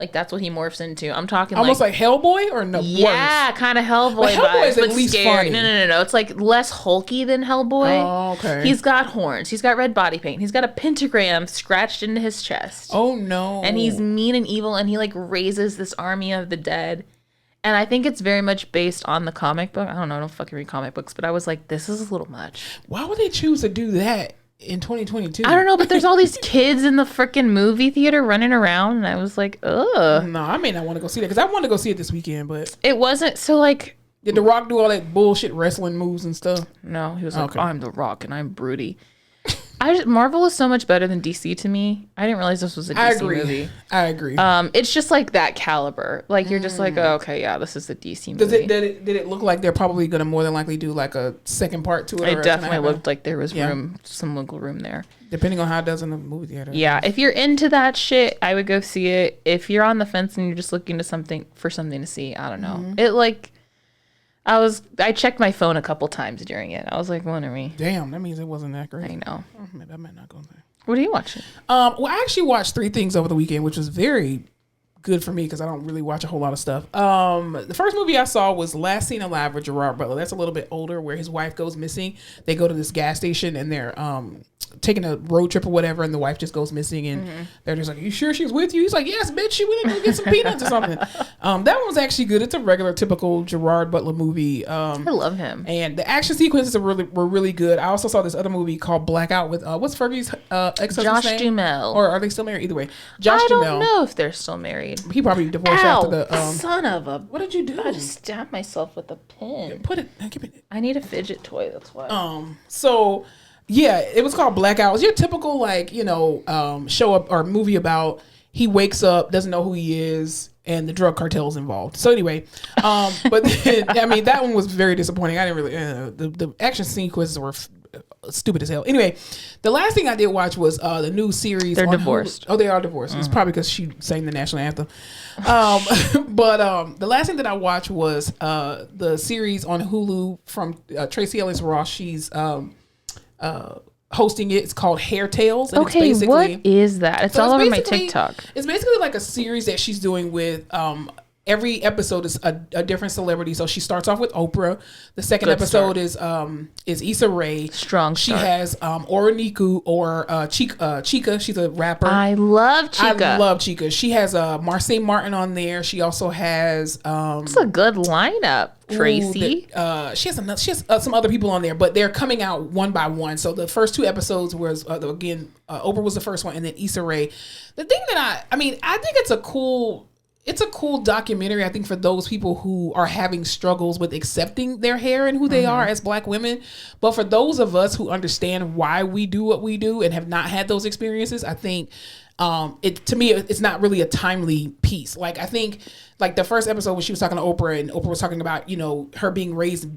Like that's what he morphs into. I'm talking Almost like like Hellboy or no? yeah, kind of Hellboy But Hellboy is vibes, at but least scary. funny. No. It's like less hulky than Hellboy. Oh, okay. He's got horns. He's got red body paint. He's got a pentagram scratched into his chest. Oh no. And he's mean and evil, and he like raises this army of the dead. And I think it's very much based on the comic book. I don't know. I don't fucking read comic books, but I was like, this is a little much. Why would they choose to do that in 2022? I don't know, but there's all these kids in the freaking movie theater running around, and I was like, ugh. No, I may not want to go see that because I want to go see it this weekend. But It wasn't so like. did The Rock do all that bullshit wrestling moves and stuff? No, he was like, Okay. I'm The Rock and I'm broody. Marvel is so much better than DC to me. I didn't realize this was a DC I agree. movie. I agree. It's just like that caliber. Like you're just like, oh, okay, yeah, this is the DC movie. Did it look like they're probably going to more than likely do like a second part to it? or It it's definitely gonna have looked like there was Yeah. some wiggle room there. depending on how it does in the movie theater. Yeah, if you're into that shit, I would go see it. If you're on the fence and you're just looking to something to see, I don't know. It like, I checked my phone a couple times during it. I was like, what are we? Damn, that means it wasn't that great. I know. Oh, maybe I might not go there. What are you watching? Well, I actually watched 3 things over the weekend, which was very good for me because I don't really watch a whole lot of stuff. The first movie I saw was Last Seen Alive with Gerard Butler. That's a little bit older, where his wife goes missing. They go to this gas station and they're taking a road trip or whatever, and the wife just goes missing, and they're just like, "You sure she's with you?" He's like, "Yes, bitch, she went in to get some peanuts or something." That one was actually good. It's a regular, typical Gerard Butler movie. I love him. And the action sequences were really good. I also saw this other movie called Blackout with what's Fergie's ex-husband's Josh name? Duhamel. Or are they still married? Either way, Josh I Duhamel. don't know if they're still married. He probably divorced after the. Son of a! What did you do? I just stabbed myself with a pin. Put it. Give me. I need a fidget toy. That's why. So, yeah, it was called Blackout. It was your typical show up or movie about he wakes up, doesn't know who he is, and the drug cartel's involved. So anyway, but then, I mean, that one was very disappointing. I didn't really the action sequences were stupid as hell. Anyway, the last thing I did watch was the new series. They're divorced. Hulu. Oh, they are divorced. It's probably because she sang the national anthem. But the last thing that I watched was the series on Hulu from Tracy Ellis Ross. She's hosting it. It's called Hair Tales. And Okay, it's what is that? It's all over my basically- TikTok. It's basically like a series that she's doing with every episode is a different celebrity. So she starts off with Oprah. The second Good episode is Issa Rae. Strong She start. has Oroniku or Chica. She's a rapper. I love Chica. I love Chica. She has Marseille Martin on there. She also has It's a good lineup, Tracy. she has some other people on there, but they're coming out one by one. So the first two episodes was Oprah was the first one, and then Issa Rae. The thing that I think it's a cool documentary. I think for those people who are having struggles with accepting their hair and who they are as Black women, but for those of us who understand why we do what we do and have not had those experiences, I think it's not really a timely piece. Like I think like the first episode when she was talking to Oprah and Oprah was talking about, her being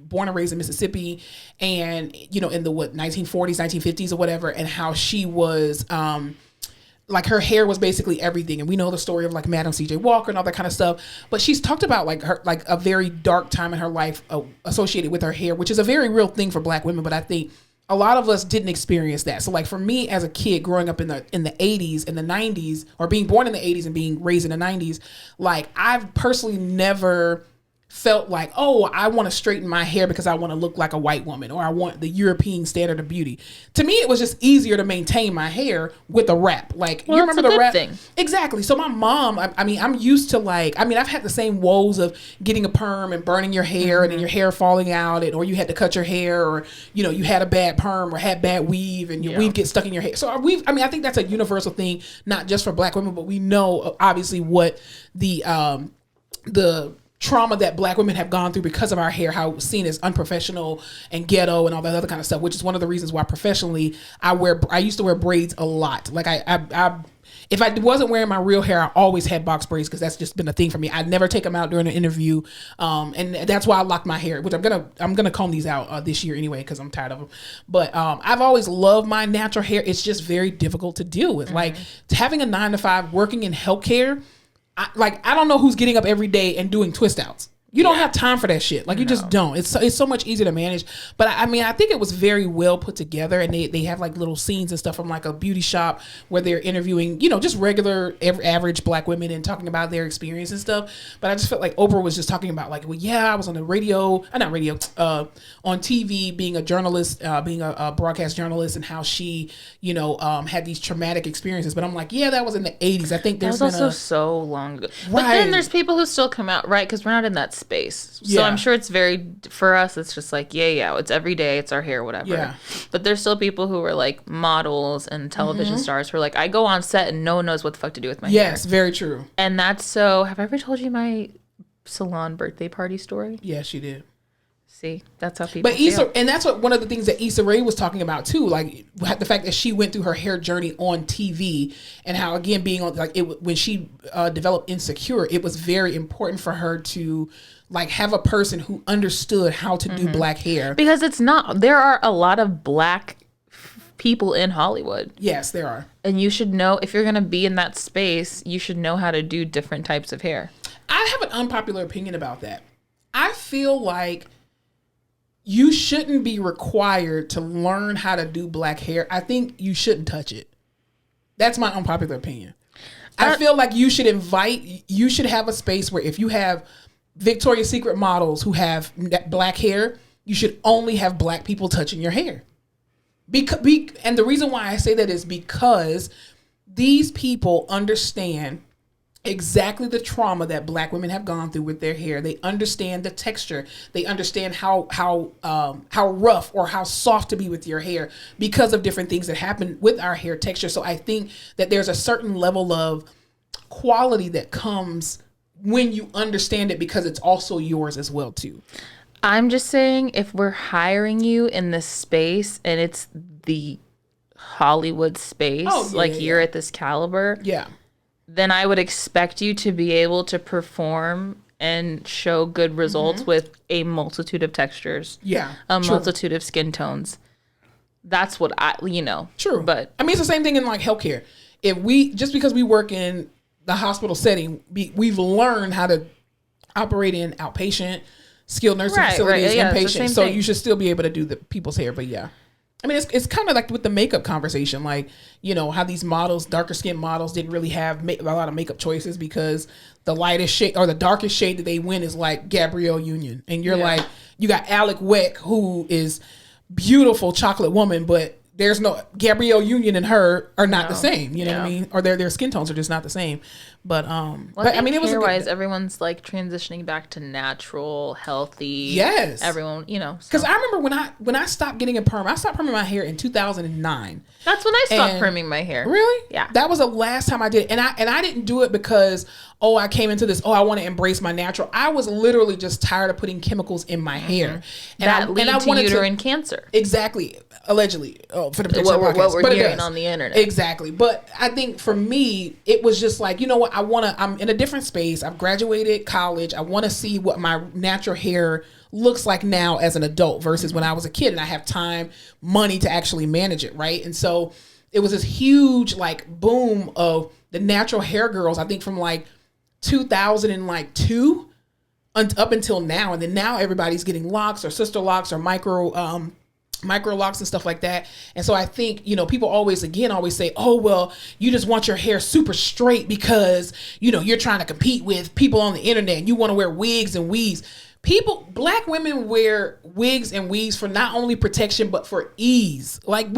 born and raised in Mississippi and, in the 1940s, 1950s or whatever, and how she was, like her hair was basically everything. And we know the story of like Madam C.J. Walker and all that kind of stuff. But she's talked about like her, like a very dark time in her life associated with her hair, which is a very real thing for Black women. But I think a lot of us didn't experience that. So like for me as a kid growing up in the 80s and the 90s, or being born in the 80s and being raised in the 90s, like I've personally never felt like, oh, I want to straighten my hair because I want to look like a white woman, or I want the European standard of beauty. To me, it was just easier to maintain my hair with a wrap. Like, Well, you that's remember a the good wrap? thing. Exactly. So my mom, I'm used to I've had the same woes of getting a perm and burning your hair and then your hair falling out, or you had to cut your hair, or, you had a bad perm or had bad weave and your weave gets stuck in your hair. So I think that's a universal thing, not just for Black women, but we know obviously what the trauma that Black women have gone through because of our hair, how it was seen as unprofessional and ghetto and all that other kind of stuff, which is one of the reasons why professionally I used to wear braids a lot. Like if I wasn't wearing my real hair, I always had box braids because that's just been a thing for me. I'd never take them out during an interview, and that's why I locked my hair. Which I'm gonna comb these out this year anyway because I'm tired of them. But I've always loved my natural hair. It's just very difficult to deal with. Like having a 9-to-5, working in healthcare. I don't know who's getting up every day and doing twist outs. You don't have time for that shit. Like you just don't. It's so much easier to manage. But I think it was very well put together, and they have like little scenes and stuff from like a beauty shop where they're interviewing, just regular average Black women and talking about their experience and stuff. But I just felt like Oprah was just talking about like, well, yeah, I was on the radio, on TV, being a journalist, being a broadcast journalist, and how she, had these traumatic experiences. But I'm like, yeah, that was in the 80s. I think there's That was also so long ago. But Right. then there's people who still come out, right? Because we're not in that space. So Yeah. I'm sure it's for us, it's just like, yeah, it's every day, it's our hair, whatever. Yeah. But there's still people who are like models and television stars who are like, I go on set and no one knows what the fuck to do with my hair. Yes, very true. And that's so, have I ever told you my salon birthday party story? Yeah, she did. See, that's how people But feel. and that's one of the things that Issa Rae was talking about too, like the fact that she went through her hair journey on TV, and how again being on when she developed Insecure, it was very important for her to like have a person who understood how to do Black hair. Because there are a lot of Black people in Hollywood. Yes, there are. And you should know, if you're going to be in that space, you should know how to do different types of hair. I have an unpopular opinion about that. I feel like you shouldn't be required to learn how to do Black hair. I think you shouldn't touch it. That's my unpopular opinion. I feel like you should have a space where if you have Victoria's Secret models who have black hair, you should only have black people touching your hair. And the reason why I say that is because these people understand exactly the trauma that black women have gone through with their hair. They understand the texture. They understand how rough or how soft to be with your hair because of different things that happen with our hair texture. So I think that there's a certain level of quality that comes when you understand it because it's also yours as well too. I'm just saying, if we're hiring you in this space and it's the Hollywood space, you're at this caliber, then I would expect you to be able to perform and show good results with a multitude of textures, multitude of skin tones. That's what True. But I mean, it's the same thing in like healthcare. Just because we work in the hospital setting, we've learned how to operate in outpatient, skilled nursing facilities, inpatient. So you should still be able to do the people's hair. But yeah, I mean, it's kind of like with the makeup conversation, like, how these models, darker skinned models, didn't really have a lot of makeup choices because the lightest shade or the darkest shade that they win is like Gabrielle Union. And you're like, you got Alec Weck, who is beautiful chocolate woman, but there's no Gabrielle Union and her are not the same. You know what I mean? Or their skin tones are just not the same. But I mean, it was hair-wise, everyone's like transitioning back to natural, healthy. Yes, everyone, Because I remember when I stopped getting a perm, I stopped perming my hair in 2009. That's when I stopped perming my hair. Really? Yeah. That was the last time I did it, and I didn't do it because I came into this. I want to embrace my natural. I was literally just tired of putting chemicals in my hair, and that leads to uterine cancer. Exactly. Allegedly, for the protection podcast. What we're hearing on the internet. Exactly. But I think for me, it was just like, what? I'm in a different space. I've graduated college. I want to see what my natural hair looks like now as an adult versus when I was a kid and I have time, money to actually manage it. Right. And so it was this huge like boom of the natural hair girls, I think from like 2002 up until now. And then now everybody's getting locks or sister locks or micro locks and stuff like that. And so I think, people always say, oh, well, you just want your hair super straight because, you're trying to compete with people on the internet and you want to wear wigs and weaves. Black women wear wigs and weaves for not only protection, but for ease. Like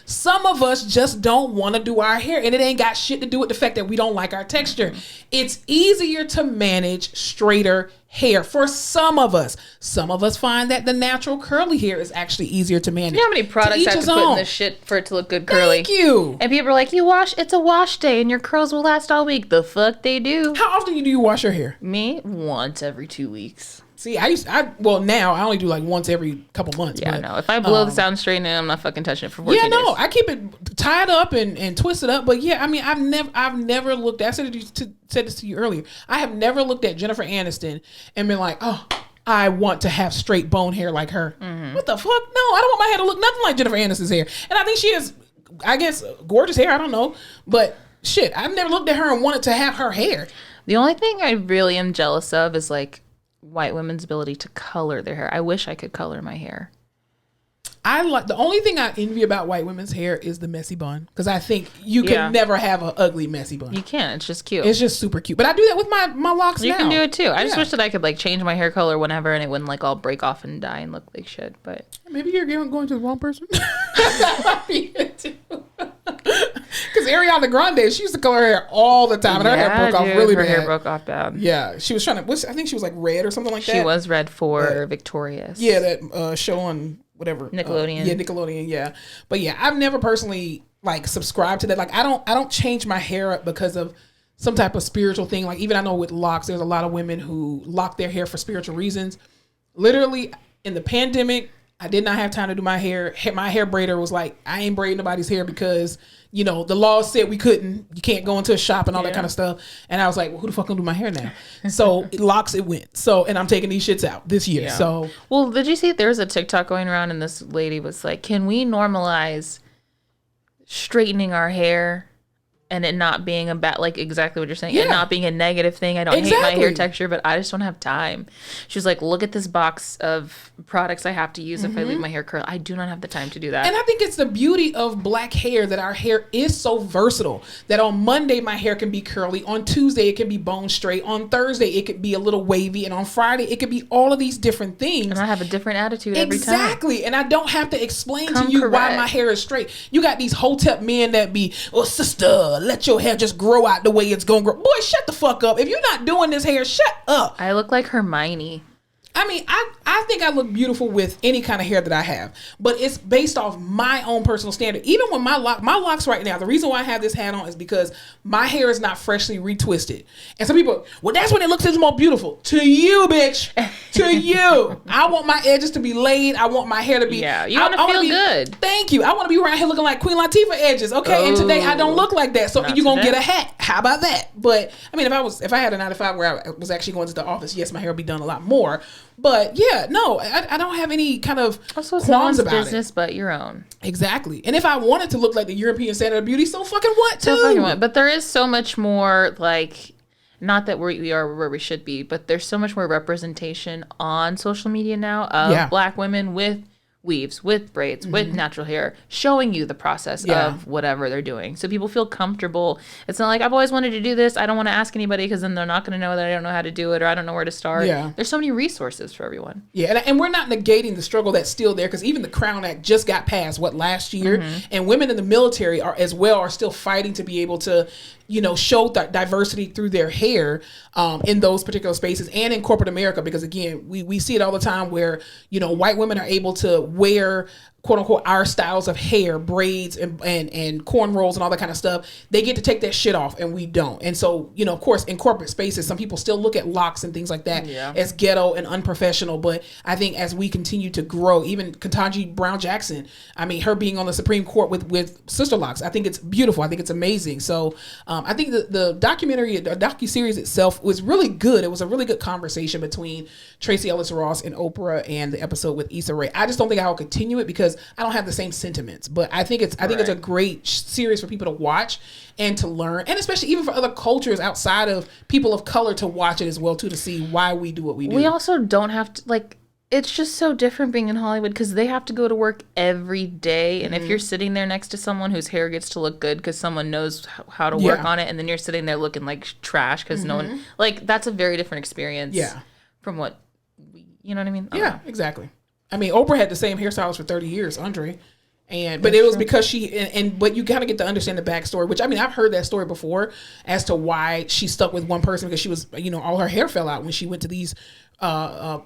some of us just don't want to do our hair, and it ain't got shit to do with the fact that we don't like our texture. It's easier to manage straighter hair for some of us. Some of us find that the natural curly hair is actually easier to manage. You know how many products I have to put in this shit for it to look good curly? Thank you. And people are like, it's a wash day and your curls will last all week. The fuck they do. How often do you wash your hair? Me? Once every 2 weeks. See, now I only do like once every couple months. Yeah, no. If I blow this out and straighten it, I'm not fucking touching it for 14 days. I keep it tied up and twisted up. But yeah, I mean, I've never looked. I said this to you earlier. I have never looked at Jennifer Aniston and been like, oh, I want to have straight bone hair like her. Mm-hmm. What the fuck? No, I don't want my hair to look nothing like Jennifer Aniston's hair. And I think she has, I guess, gorgeous hair. I don't know, but shit, I've never looked at her and wanted to have her hair. The only thing I really am jealous of is like white women's ability to color their hair. I wish I could color my hair. The only thing I envy about white women's hair is the messy bun, because I think you can never have an ugly messy bun. You can. It's just cute. It's just super cute. But I do that with my locks now. You can do it too. I just wish that I could like change my hair color whenever and it wouldn't like all break off and die and look like shit. But maybe you're going to the wrong person. Because Ariana Grande, she used to color her hair all the time, and her hair broke off really bad. Her hair broke off bad. Yeah, she was trying to. I think she was like red or something like that. She was red for Victorious. Yeah, that show on whatever Nickelodeon. Nickelodeon. Yeah, but yeah, I've never personally like subscribed to that. Like, I don't change my hair up because of some type of spiritual thing. Like, even I know with locks, there's a lot of women who lock their hair for spiritual reasons. Literally, in the pandemic, I did not have time to do my hair. My hair braider was like, I ain't braiding nobody's hair because, the law said we couldn't. You can't go into a shop and all that kind of stuff. And I was like, well, who the fuck gonna do my hair now? So locks it went. So, and I'm taking these shits out this year. Yeah. So, well, did you see there was a TikTok going around and this lady was like, can we normalize straightening our hair and it not being about like exactly what you're saying, Yeah. it not being a negative thing. I don't hate my hair Exactly. texture, but I just don't have time. She was like, look at this box of products I have to use if I leave my hair curl. I do not have the time to do that. And I think it's the beauty of black hair that our hair is so versatile that on Monday my hair can be curly, on Tuesday it can be bone straight, on Thursday it could be a little wavy, and on Friday it could be all of these different things. And I have a different attitude every time. Exactly. And I don't have to explain Come to you why correct. my hair is straight. You got these hotep men that be, oh, sister, let your hair just grow out the way it's going to grow. Boy, shut the fuck up. If you're not doing this hair, shut up. I look like Hermione. I mean, I think I look beautiful with any kind of hair that I have, but it's based off my own personal standard. Even when my locks right now, the reason why I have this hat on is because my hair is not freshly retwisted. And some people, well, that's when it looks more beautiful. To you, bitch. To you. I want my edges to be laid. I want my hair to be. Yeah, you wanna I wanna feel be- good. Thank you. I want to be around here looking like Queen Latifah edges. Okay, and today I don't look like that. So Not you're gonna today. get a hat. How about that? But I mean, if I had a 9 to 5 where I was actually going to the office, yes, my hair would be done a lot more. But yeah, no, I don't have any kind of Also, it's no qualms one's about business but your own. it. Exactly. And if I wanted to look like the European standard of beauty, so fucking what, too? So fucking what? But there is so much more, like, not that we are where we should be, but there's so much more representation on social media now of Yeah. black women with weaves, with braids, with natural hair, showing you the process Yeah. of whatever they're doing. So people feel comfortable. It's not like, I've always wanted to do this. I don't want to ask anybody because then they're not going to know that I don't know how to do it or I don't know where to start. Yeah. There's so many resources for everyone. Yeah, and we're not negating the struggle that's still there because even the Crown Act just got passed last year, and women in the military are still fighting to be able to, show diversity through their hair in those particular spaces and in corporate America because again we see it all the time where white women are able to wear quote unquote our styles of hair, braids and cornrows and all that kind of stuff. They get to take that shit off and we don't. And so, of course, in corporate spaces, some people still look at locks and things like that as ghetto and unprofessional. But I think as we continue to grow, even Ketanji Brown Jackson, I mean, her being on the Supreme Court with sister locks, I think it's beautiful. I think it's amazing. So I think the docuseries itself was really good. It was a really good conversation between Tracy Ellis Ross and Oprah and the episode with Issa Rae. I just don't think I will continue it because I don't have the same sentiments, but I think it's a great series for people to watch and to learn, and especially even for other cultures outside of people of color to watch it as well too, to see why we do what we do. We also don't have to it's just so different being in Hollywood because they have to go to work every day. And if you're sitting there next to someone whose hair gets to look good because someone knows how to work on it, and then you're sitting there looking like trash because no one, that's a very different experience from what you know what I mean? Yeah, exactly. I mean, Oprah had the same hairstylist for 30 years, Andre. But it was because but you gotta get to understand the backstory, which I mean, I've heard that story before as to why she stuck with one person because she was, all her hair fell out when she went to these,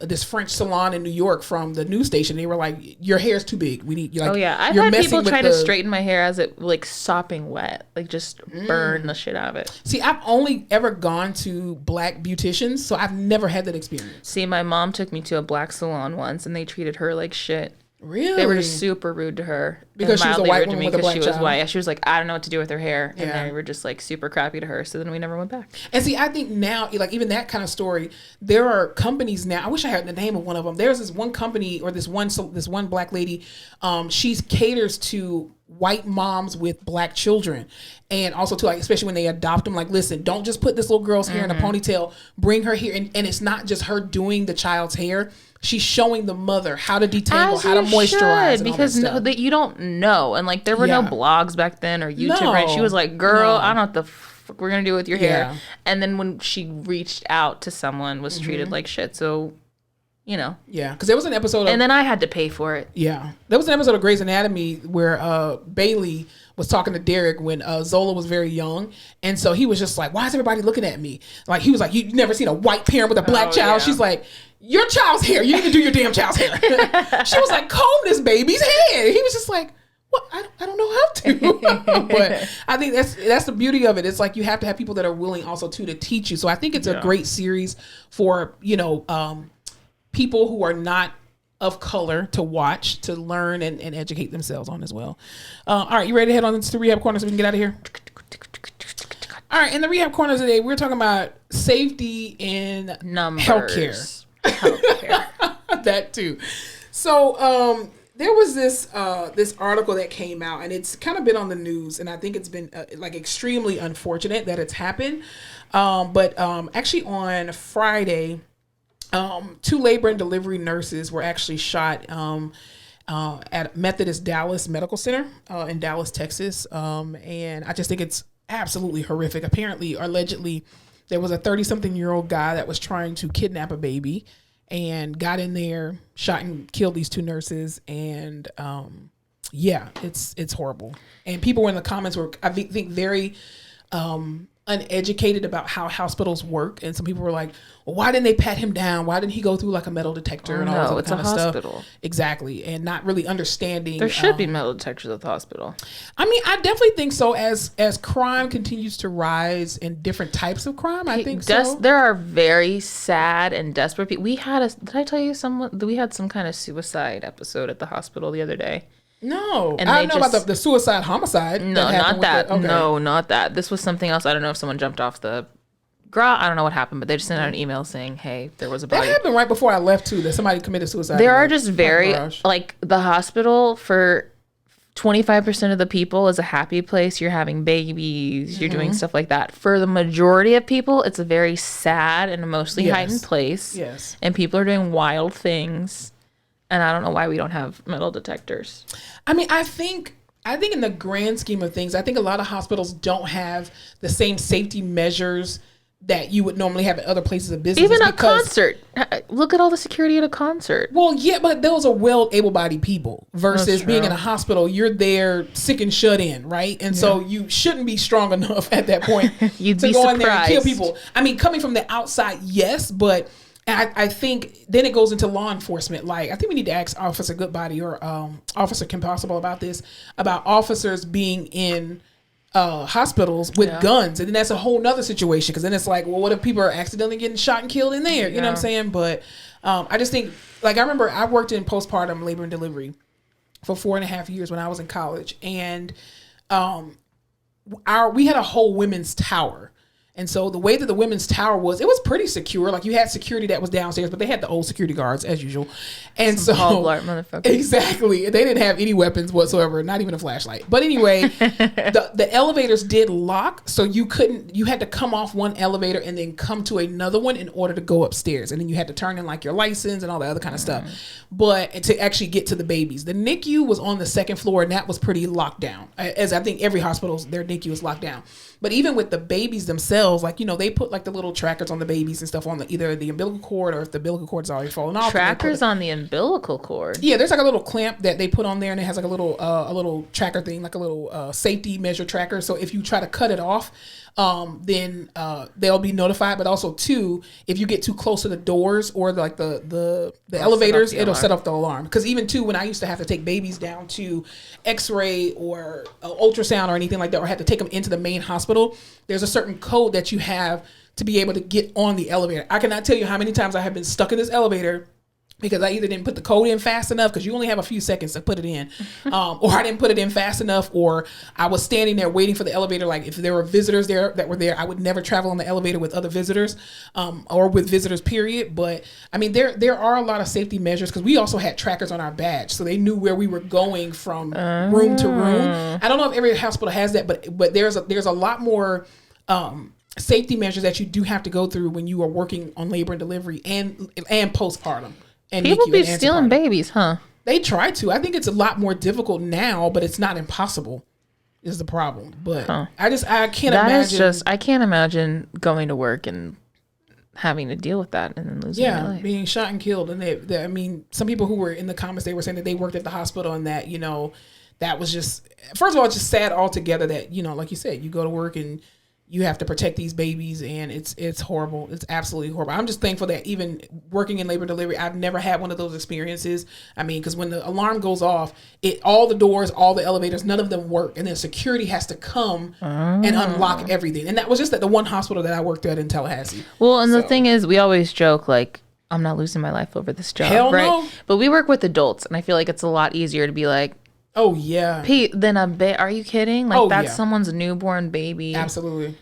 this French salon in New York from the news station. They were like, your hair's too big. We need you. Like, I've had people try to straighten my hair as it sopping wet, just burn the shit out of it. See, I've only ever gone to black beauticians, so I've never had that experience. See, my mom took me to a black salon once and they treated her like shit. Really? They were just super rude to her. Because she was a white woman with a black child. She was white. She was like, I don't know what to do with her hair. And Yeah. they were just super crappy to her. So then we never went back. And see, I think now, even that kind of story, there are companies now. I wish I had the name of one of them. There's this one company or this one black lady. She caters to white moms with black children, and also to especially when they adopt them. Like, listen, don't just put this little girl's hair in a ponytail. Bring her here, and it's not just her doing the child's hair. She's showing the mother how to detangle, how to moisturize, and because all that stuff. you don't know, and there were no blogs back then or YouTube. Right? She was like, "Girl, I don't know what the fuck we're gonna do with your hair." And then when she reached out to someone, was treated like shit. So, Yeah, because there was an episode of, and then I had to pay for it. Yeah. There was an episode of Grey's Anatomy where Bailey was talking to Derek when Zola was very young. And so he was just like, why is everybody looking at me? Like, he was like, you've never seen a white parent with a black child. Yeah. She's like, your child's hair. You need to do your damn child's hair. She was like, comb this baby's hair. He was just like, what? I don't know how to. But I think that's the beauty of it. It's like you have to have people that are willing also to teach you. So I think it's a great series for, people who are not of color to watch, to learn and educate themselves on as well. All right, you ready to head on into the Rehab Corner so we can get out of here? All right, in the Rehab Corner today, we're talking about safety in Numbers. healthcare. That too. So There was this article that came out, and it's kind of been on the news, and I think it's been like extremely unfortunate that it's happened. But actually on Friday, two labor and delivery nurses were actually shot at Methodist Dallas Medical Center in Dallas, Texas. And I just think it's absolutely horrific. Apparently, or allegedly, there was a 30-something-year-old guy that was trying to kidnap a baby and got in there, shot and killed these two nurses. And yeah, it's horrible. And people in the comments were, I think, very uneducated about how hospitals work. And some people were like, well, why didn't they pat him down? Why didn't he go through like a metal detector and all this other kind of stuff? No, it's a hospital. Exactly. And not really understanding. There should be metal detectors at the hospital. I mean, I definitely think so. As crime continues to rise in different types of crime, I think so. There are very sad and desperate people. We had did I tell you we had some kind of suicide episode at the hospital the other day? No, and I know about the suicide homicide. No, not that. Okay. No, not that. This was something else. I don't know if someone jumped off the I don't know what happened, but they just sent out an email saying, hey, there was a body. That happened right before I left too, that somebody committed suicide. There are just very, like the hospital for 25% of the people is a happy place. You're having babies, you're doing stuff like that. For the majority of people, it's a very sad and emotionally heightened place. Yes. And people are doing wild things. And I don't know why we don't have metal detectors. I mean, I think in the grand scheme of things, I think a lot of hospitals don't have the same safety measures that you would normally have at other places of business. Even a concert. Look at all the security at a concert. Well, yeah, but those are well able-bodied people versus being in a hospital. You're there sick and shut in, right? And so you shouldn't be strong enough at that point You'd to be go surprised. in there and kill people. I mean, coming from the outside, yes, but I think then it goes into law enforcement. Like, I think we need to ask Officer Goodbody or Officer Kim Possible about this, about officers being in hospitals with guns, and then that's a whole nother situation, because then it's like, well, what if people are accidentally getting shot and killed in there? You know what I'm saying? But I just think, like, I remember I worked in postpartum labor and delivery for 4.5 years when I was in college, and we had a whole women's tower. And so the way that the women's tower was, it was pretty secure. Like, you had security that was downstairs, but they had the old security guards as usual. And some Paul Blart motherfuckers. Exactly. They didn't have any weapons whatsoever, not even a flashlight. But anyway, the elevators did lock, so you had to come off one elevator and then come to another one in order to go upstairs. And then you had to turn in like your license and all that other kind of stuff. But to actually get to the babies, the NICU was on the second floor, and that was pretty locked down. As I think every hospital's, their NICU is locked down. But even with the babies themselves, like, you know, they put like the little trackers on the babies and stuff on either the umbilical cord, or if the umbilical cord's already fallen off. Trackers on the umbilical cord? Yeah, there's like a little clamp that they put on there, and it has like a little tracker thing, like a little safety measure tracker. So if you try to cut it off, then they'll be notified. But also too, if you get too close to the doors or like the elevators, it'll set off the alarm. Because even too, when I used to have to take babies down to X-ray or ultrasound or anything like that, or had to take them into the main hospital, there's a certain code that you have to be able to get on the elevator. I cannot tell you how many times I have been stuck in this elevator because I either didn't put the code in fast enough, because you only have a few seconds to put it in, or I didn't put it in fast enough, or I was standing there waiting for the elevator. Like, if there were visitors there that were there, I would never travel on the elevator with other visitors, or with visitors, period. But I mean, there are a lot of safety measures, because we also had trackers on our badge, so they knew where we were going from room to room. I don't know if every hospital has that, but there's a lot more safety measures that you do have to go through when you are working on labor and delivery and postpartum. And people be stealing babies, huh? They try to. I think it's a lot more difficult now, but it's not impossible, is the problem. But I can't imagine. I can't imagine going to work and having to deal with that and then losing your life. Being shot and killed. And I mean, some people who were in the comments, they were saying that they worked at the hospital, and that, you know, that was just, first of all, it's just sad altogether that, you know, like you said, you go to work and you have to protect these babies, and it's horrible. It's absolutely horrible. I'm just thankful that even working in labor and delivery, I've never had one of those experiences. I mean, because when the alarm goes off, all the doors, all the elevators, none of them work, and then security has to come and unlock everything. And that was just at the one hospital that I worked at in Tallahassee. Well, and the thing is, we always joke, like, I'm not losing my life over this job. Hell right? No. But we work with adults, and I feel like it's a lot easier to be like, oh yeah, Pete, than a bit. Are you kidding? Like, that's someone's newborn baby. Absolutely.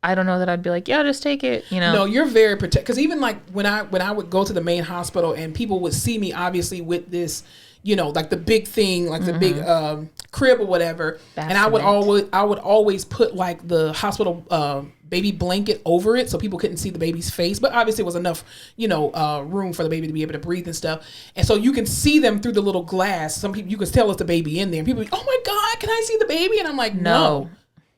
I don't know that I'd be like, yeah, just take it, you know. No, you're very protected. Because even like when I would go to the main hospital and people would see me obviously with this, like the big thing, like the big crib or whatever. Bassinet. And I would always put like the hospital baby blanket over it so people couldn't see the baby's face, but obviously it was enough, room for the baby to be able to breathe and stuff. And so you can see them through the little glass. Some people, you can tell it's the baby in there. And people, oh my God, can I see the baby? And I'm like,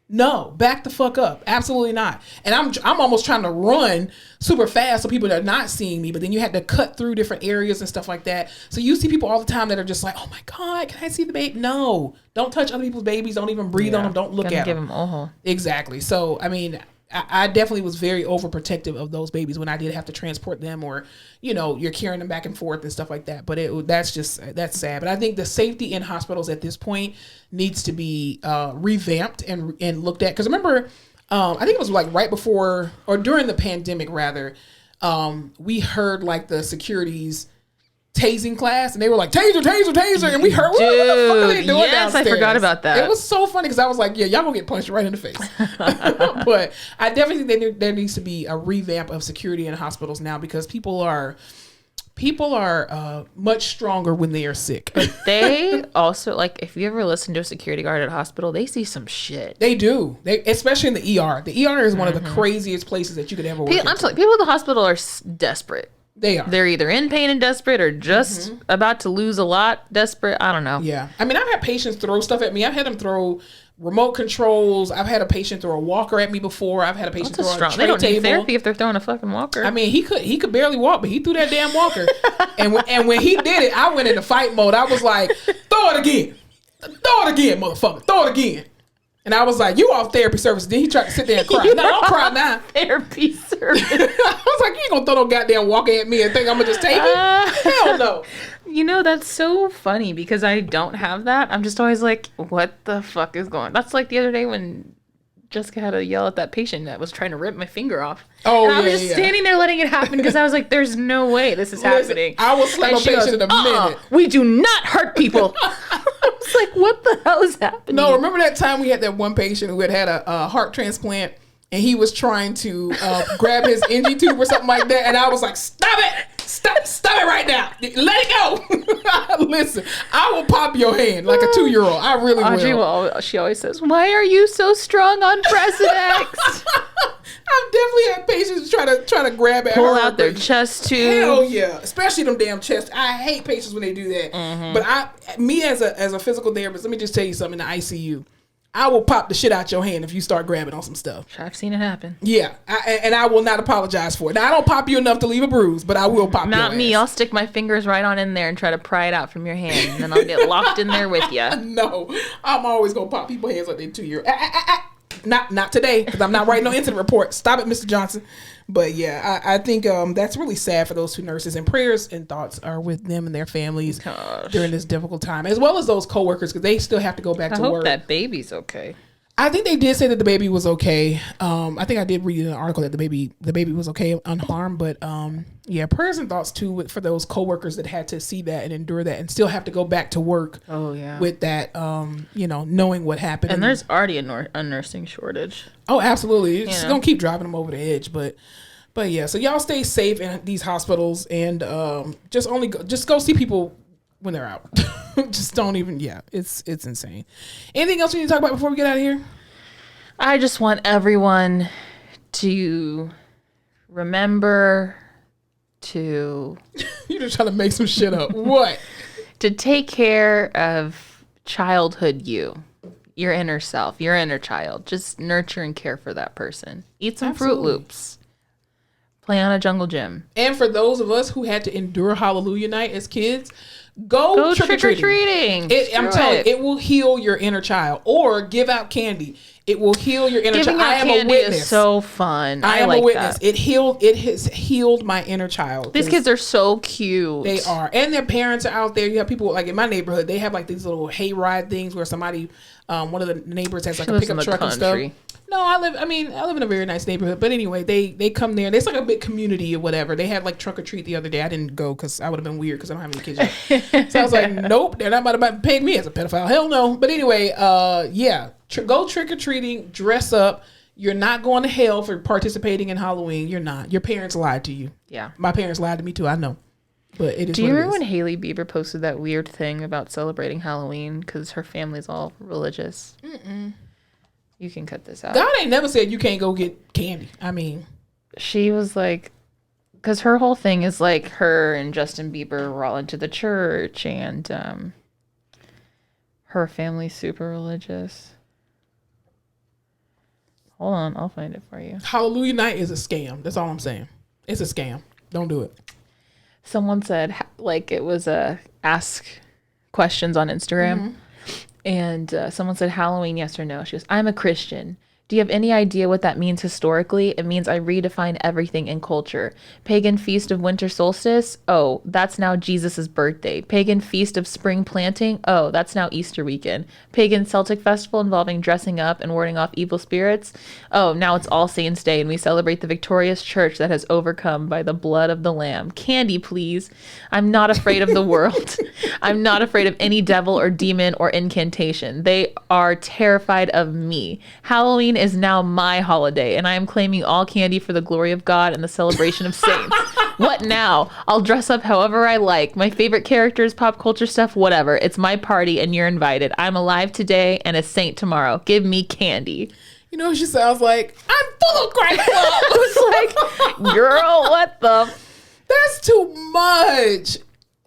no, back the fuck up. Absolutely not. And I'm almost trying to run super fast so people are not seeing me, but then you had to cut through different areas and stuff like that. So you see people all the time that are just like, oh my God, can I see the baby? No, don't touch other people's babies. Don't even breathe on them. Don't look at them. Exactly. So, I mean, I definitely was very overprotective of those babies when I did have to transport them, or, you're carrying them back and forth and stuff like that. But that's sad. But I think the safety in hospitals at this point needs to be revamped and looked at. Because remember, I think it was like right before or during the pandemic, rather, we heard like the security's tasing class, and they were like, taser, and we heard, what the fuck are they doing downstairs? I forgot about that. It was so funny because I was like, yeah, y'all gonna get punched right in the face. But I definitely think there needs to be a revamp of security in hospitals now, because people are much stronger when they are sick. But they also, like, if you ever listen to a security guard at a hospital, they see some shit. They do. Especially in the ER. The ER is one of the craziest places that you could ever work. I'm telling you, people at the hospital are desperate. They are. They're either in pain and desperate, or just about to lose a lot, desperate. I don't know. Yeah. I mean, I've had patients throw stuff at me. I've had them throw remote controls. I've had a patient throw a walker at me before. I've had a patient throw a tray table. They don't need therapy if they're throwing a fucking walker. I mean, he could barely walk, but he threw that damn walker. and when he did it, I went into fight mode. I was like, throw it again, motherfucker, throw it again. And I was like, you off therapy service. Then he tried to sit there and cry. No, don't cry now. Therapy service. I was like, you ain't gonna throw no goddamn walker at me and think I'm gonna just take it? Hell no. That's so funny because I don't have that. I'm just always like, what the fuck is going on? That's like the other day when Jessica had to yell at that patient that was trying to rip my finger off. Oh, and I was just standing there letting it happen because I was like, there's no way this is happening. I will slap a patient in a minute. We do not hurt people. I was like, what the hell is happening? No, remember that time we had that one patient who had a heart transplant, and he was trying to grab his NG tube or something like that, and I was like, stop it! Stop it right now! Let it go! Listen, I will pop your hand like a 2-year-old. I really will. She always says, why are you so strong on Precedex? I've definitely had patients try to grab at pull out their chest tube. Hell yeah, especially them damn chest. I hate patients when they do that. But me as a physical therapist, let me just tell you something. In the ICU, I will pop the shit out your hand if you start grabbing on some stuff. I've seen it happen. Yeah, and I will not apologize for it. Now, I don't pop you enough to leave a bruise, but I will pop. Not me. Ass. I'll stick my fingers right on in there and try to pry it out from your hand, and then I'll get locked in there with you. No, I'm always gonna pop people's hands like they're 2-year. Not today, because I'm not writing no incident report. Stop it, Mr. Johnson. But yeah, I think that's really sad for those 2 nurses, and prayers and thoughts are with them and their families during this difficult time, as well as those coworkers, because they still have to go back to work. I hope that baby's okay. I think they did say that the baby was okay. I think I did read in an article that the baby was okay, unharmed. But yeah, prayers and thoughts too for those coworkers that had to see that and endure that and still have to go back to work. Oh yeah, with that, knowing what happened. And there's already a nursing shortage. Oh, absolutely. It's gonna keep driving them over the edge, but yeah. So y'all stay safe in these hospitals, and just go see people when they're out. Just don't even. Yeah, it's insane. Anything else we need to talk about before we get out of here? I just want everyone to remember to. You're just trying to make some shit up. What? To take care of childhood your inner self, your inner child. Just nurture and care for that person. Eat some Fruit Loops. Play on a jungle gym. And for those of us who had to endure Hallelujah Night as kids, go trick-or-treating. I'm telling you, it will heal your inner child. Or give out candy. It will heal your inner child. I am a witness. Is so fun. I am a witness. That. It has healed my inner child. These kids are so cute. They are. And their parents are out there. You have people like in my neighborhood, they have like these little hayride things where somebody, one of the neighbors has like a pickup truck and stuff. No, I live in a very nice neighborhood. But anyway, they come there. There's like a big community or whatever. They had like trunk or treat the other day. I didn't go because I would have been weird because I don't have any kids yet. So I was like, nope, they're not about to peg me as a pedophile. Hell no. But anyway, yeah, go trick or treating, dress up. You're not going to hell for participating in Halloween. You're not. Your parents lied to you. Yeah. My parents lied to me too. I know. But it is. Do you what it remember is. when Hailey Bieber posted that weird thing about celebrating Halloween because her family's all religious? You can cut this out. God ain't never said you can't go get candy. I mean, She was like, because her whole thing is like her and Justin Bieber were all into the church, and her family's super religious. Hold on, I'll find it for you. Hallelujah Night is a scam. That's all I'm saying. It's a scam. Don't do it. Someone said like it was a ask questions on Instagram, and someone said Halloween, yes or no. She goes, I'm a Christian. Do you have any idea what that means historically? It means I redefine everything in culture. Pagan feast of winter solstice? Oh, that's now Jesus's birthday. Pagan feast of spring planting? Oh, that's now Easter weekend. Pagan Celtic festival involving dressing up and warding off evil spirits? Oh, now it's All Saints Day and we celebrate the victorious church that has overcome by the blood of the Lamb. Candy, please. I'm not afraid of the world. I'm not afraid of any devil or demon or incantation. They are terrified of me. Halloween is now my holiday, and I am claiming all candy for the glory of God and the celebration of saints. What now? I'll dress up however I like. My favorite characters, pop culture stuff, whatever. It's my party, and you're invited. I'm alive today and a saint tomorrow. Give me candy. You know what she sounds like? I'm full of crack. I was like, girl, what the? That's too much.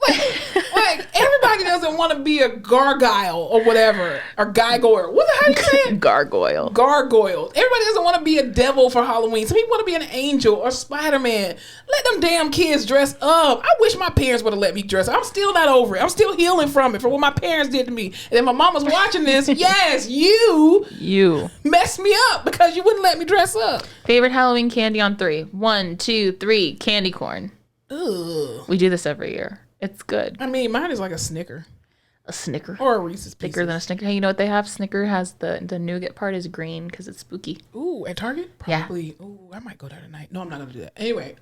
Like everybody doesn't want to be a gargoyle or whatever, or gargoyle. What the hell you saying? Gargoyle. Gargoyle. Everybody doesn't want to be a devil for Halloween. Some people want to be an angel or Spider-Man. Let them damn kids dress up. I wish my parents would have let me dress up. I'm still not over it. I'm still healing from it, for what my parents did to me. And if my mama's watching this, yes, you messed me up because you wouldn't let me dress up. Favorite Halloween candy on 3. 1, 2, 3. Candy corn. Ugh. We do this every year. It's good. I mean, mine is like a Snicker A Snicker. or a Reese's Pieces. Thicker than a Snicker. Hey, you know what they have? Snicker has the nougat part is green because it's spooky. Ooh, at Target? Yeah. Probably. Ooh, I might go there tonight. No, I'm not going to do that. Anyway,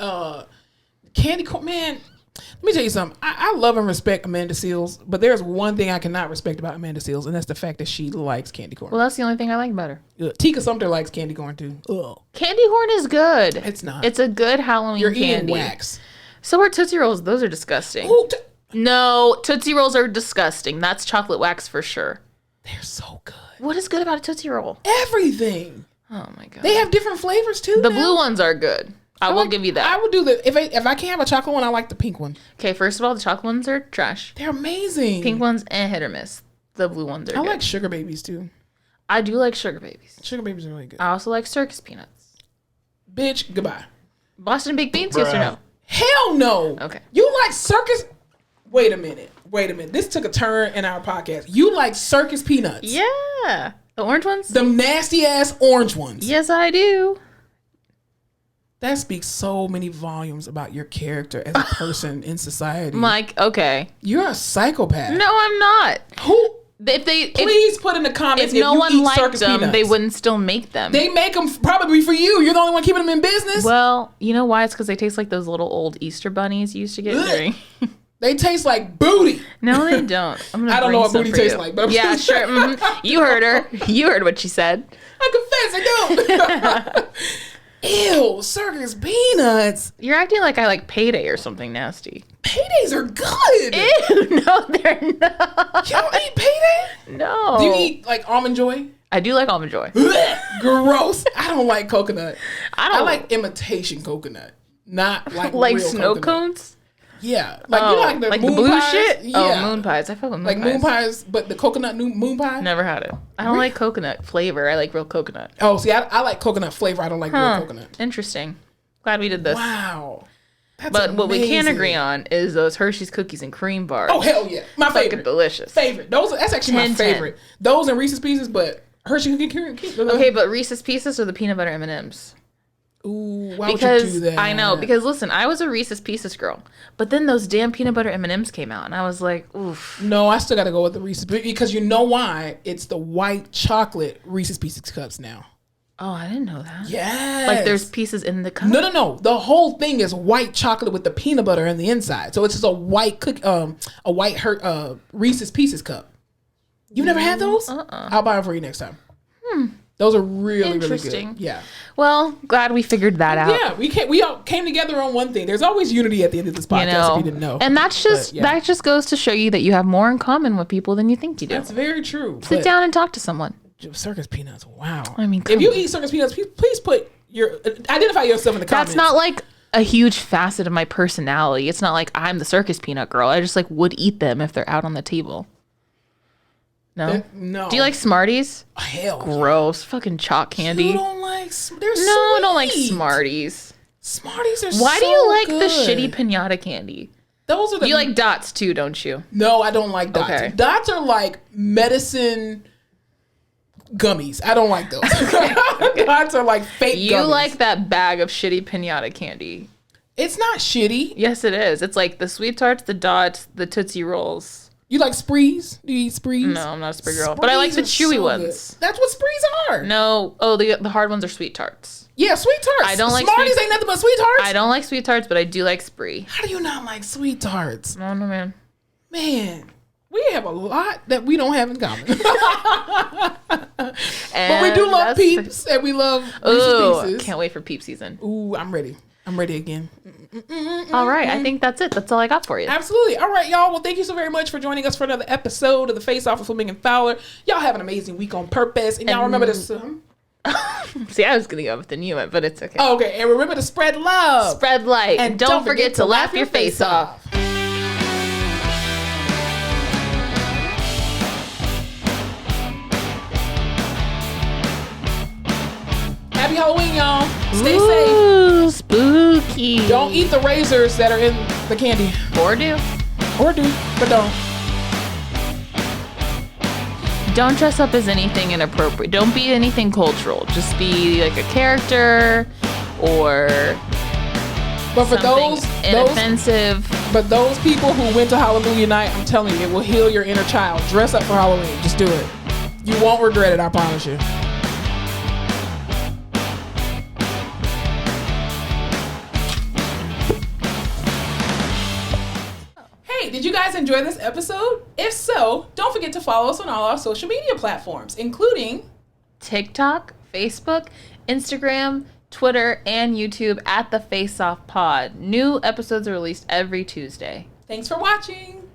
candy corn, man, let me tell you something. I love and respect Amanda Seales, but there's one thing I cannot respect about Amanda Seales, and that's the fact that she likes candy corn. Well, that's the only thing I like about her. Tika Sumter likes candy corn, too. Ugh. Candy corn is good. It's not. It's a good Halloween You're candy. eating wax. So are Tootsie Rolls. Those are disgusting. Ooh, No, Tootsie Rolls are disgusting. That's chocolate wax for sure. they're so good. What is good about a Tootsie Roll? Everything. Oh my god. They have different flavors, too. The now. blue ones are good. I will give you that. I would do the, if I can't have a chocolate one, I like the pink one. Okay, first of all, the chocolate ones are trash. They're amazing. Pink ones, hit or miss. The blue ones are I good. like sugar babies, too. I do like sugar babies. Sugar babies are really good. I also like circus peanuts. Bitch, goodbye. Boston baked beans, yes or no? Hell no. Okay. You like circus? Wait a minute. This took a turn in our podcast. You like circus peanuts? Yeah. The orange ones? The nasty ass orange ones. Yes, I do. That speaks so many volumes about your character as a person in society. Mike, okay. You're a psychopath. No, I'm not. Who? If Please put in the comments no you one eat liked circus them, peanuts. they wouldn't still make them. They make them probably for you. You're the only one keeping them in business. Well, you know why? It's because they taste like those little old Easter bunnies you used to get Ugh. during. They taste like booty. No, they don't. I don't know what booty tastes like, but I'm yeah, just sure. You heard her. You heard what she said. I confess, I don't. Ew, circus peanuts. You're acting like I like Payday or something nasty. Paydays are good. Ew, no, they're not. Y'all eat payday? No. Do you eat like Almond Joy? I do like Almond Joy. Gross. I don't like coconut. I like imitation coconut, not like like real snow coconut. cones. Yeah, like you know, like the like moon the blue pies? shit. Yeah. Oh, moon pies. I fuck with moon like pies. moon pies, but the coconut moon pie. Never had it. I don't like coconut flavor. I like real coconut. Oh, see, I like coconut flavor. I don't like real coconut. Interesting. Glad we did this. Wow. That's But what we can amazing. agree on is those Hershey's cookies and cream bars. Oh hell yeah, my Fucking favorite. delicious. Favorite. That's actually my 10-10. favorite. Those and Reese's Pieces, but Hershey cookie. Okay, but Reese's Pieces or the peanut butter M&Ms? Ooh, why would you Because do that? I know. Because listen, I was a Reese's Pieces girl, but then those damn peanut butter M&Ms came out, and I was like, oof. No, I still got to go with the Reese's because you know why? It's the white chocolate Reese's Pieces cups now. Oh, I didn't know that. Yes. Like there's pieces in the cup. No. The whole thing is white chocolate with the peanut butter in the inside. So it's just a white Reese's Pieces cup. You've never had those? I'll buy them for you next time. Those are really Interesting. good. Yeah. Well, glad we figured that out. Yeah, we all came together on one thing. There's always unity at the end of this podcast, if you didn't know. And that's just that just goes to show you that you have more in common with people than you think you do. That's very true. Sit down and talk to someone. Circus peanuts. Wow. I mean, if you eat circus peanuts, please put identify yourself in the comments. That's not like a huge facet of my personality. It's not like I'm the circus peanut girl. I just like would eat them if they're out on the table. No. No. Do you like Smarties? Hell. Gross. Fucking chalk candy. You don't like. They're No, I don't like sweet. Smarties. Smarties are. Why so do you like good. the shitty pinata candy? Those are the. You like Dots too, don't you? No, I don't like Dots. Okay. Dots are like medicine gummies. I don't like those. Dots are like fake gummies. You like that bag of shitty pinata candy. It's not shitty. Yes, it is. It's like the Sweet Tarts, the Dots, the Tootsie Rolls. You like Sprees? Do you eat Sprees? No, I'm not a Spree girl. But I like the Sprees are chewy so ones. good. That's what Sprees are. No. Oh, the hard ones are Sweet Tarts. Yeah, Sweet Tarts. I don't like Smarties Sweet- ain't nothing but Sweet Tarts. I don't like Sweet Tarts, but I do like Spree. How do you not like Sweet Tarts? No, man. Man, we have a lot that we don't have in common. And But we do love that's- Peeps and we love Reese's Ooh, Pieces. can't wait for Peep season. Ooh, I'm ready. I'm ready again. All right, I think that's it. That's all I got for you. Absolutely. All right, y'all. Well, thank you so very much for joining us for another episode of the Face Off with Fleming and Fowler. Y'all have an amazing week on purpose. And y'all remember this. See, I was going to go with the new one, but it's okay. Oh, okay. And remember to spread love. Spread light. And don't forget to laugh your face off. Happy Halloween, y'all. Stay safe. Ooh, spooky. Don't eat the razors that are in the candy. Or do. Or do, but don't. Don't dress up as anything inappropriate. Don't be anything cultural. Just be like a character or But for something those inoffensive. but those people who went to Hallelujah Night, I'm telling you, it will heal your inner child. Dress up for Halloween. Just do it. You won't regret it, I promise you. Hey, did you guys enjoy this episode? If so, don't forget to follow us on all our social media platforms, including TikTok, Facebook, Instagram, Twitter, and YouTube at the Face Off Pod. New episodes are released every Tuesday. Thanks for watching.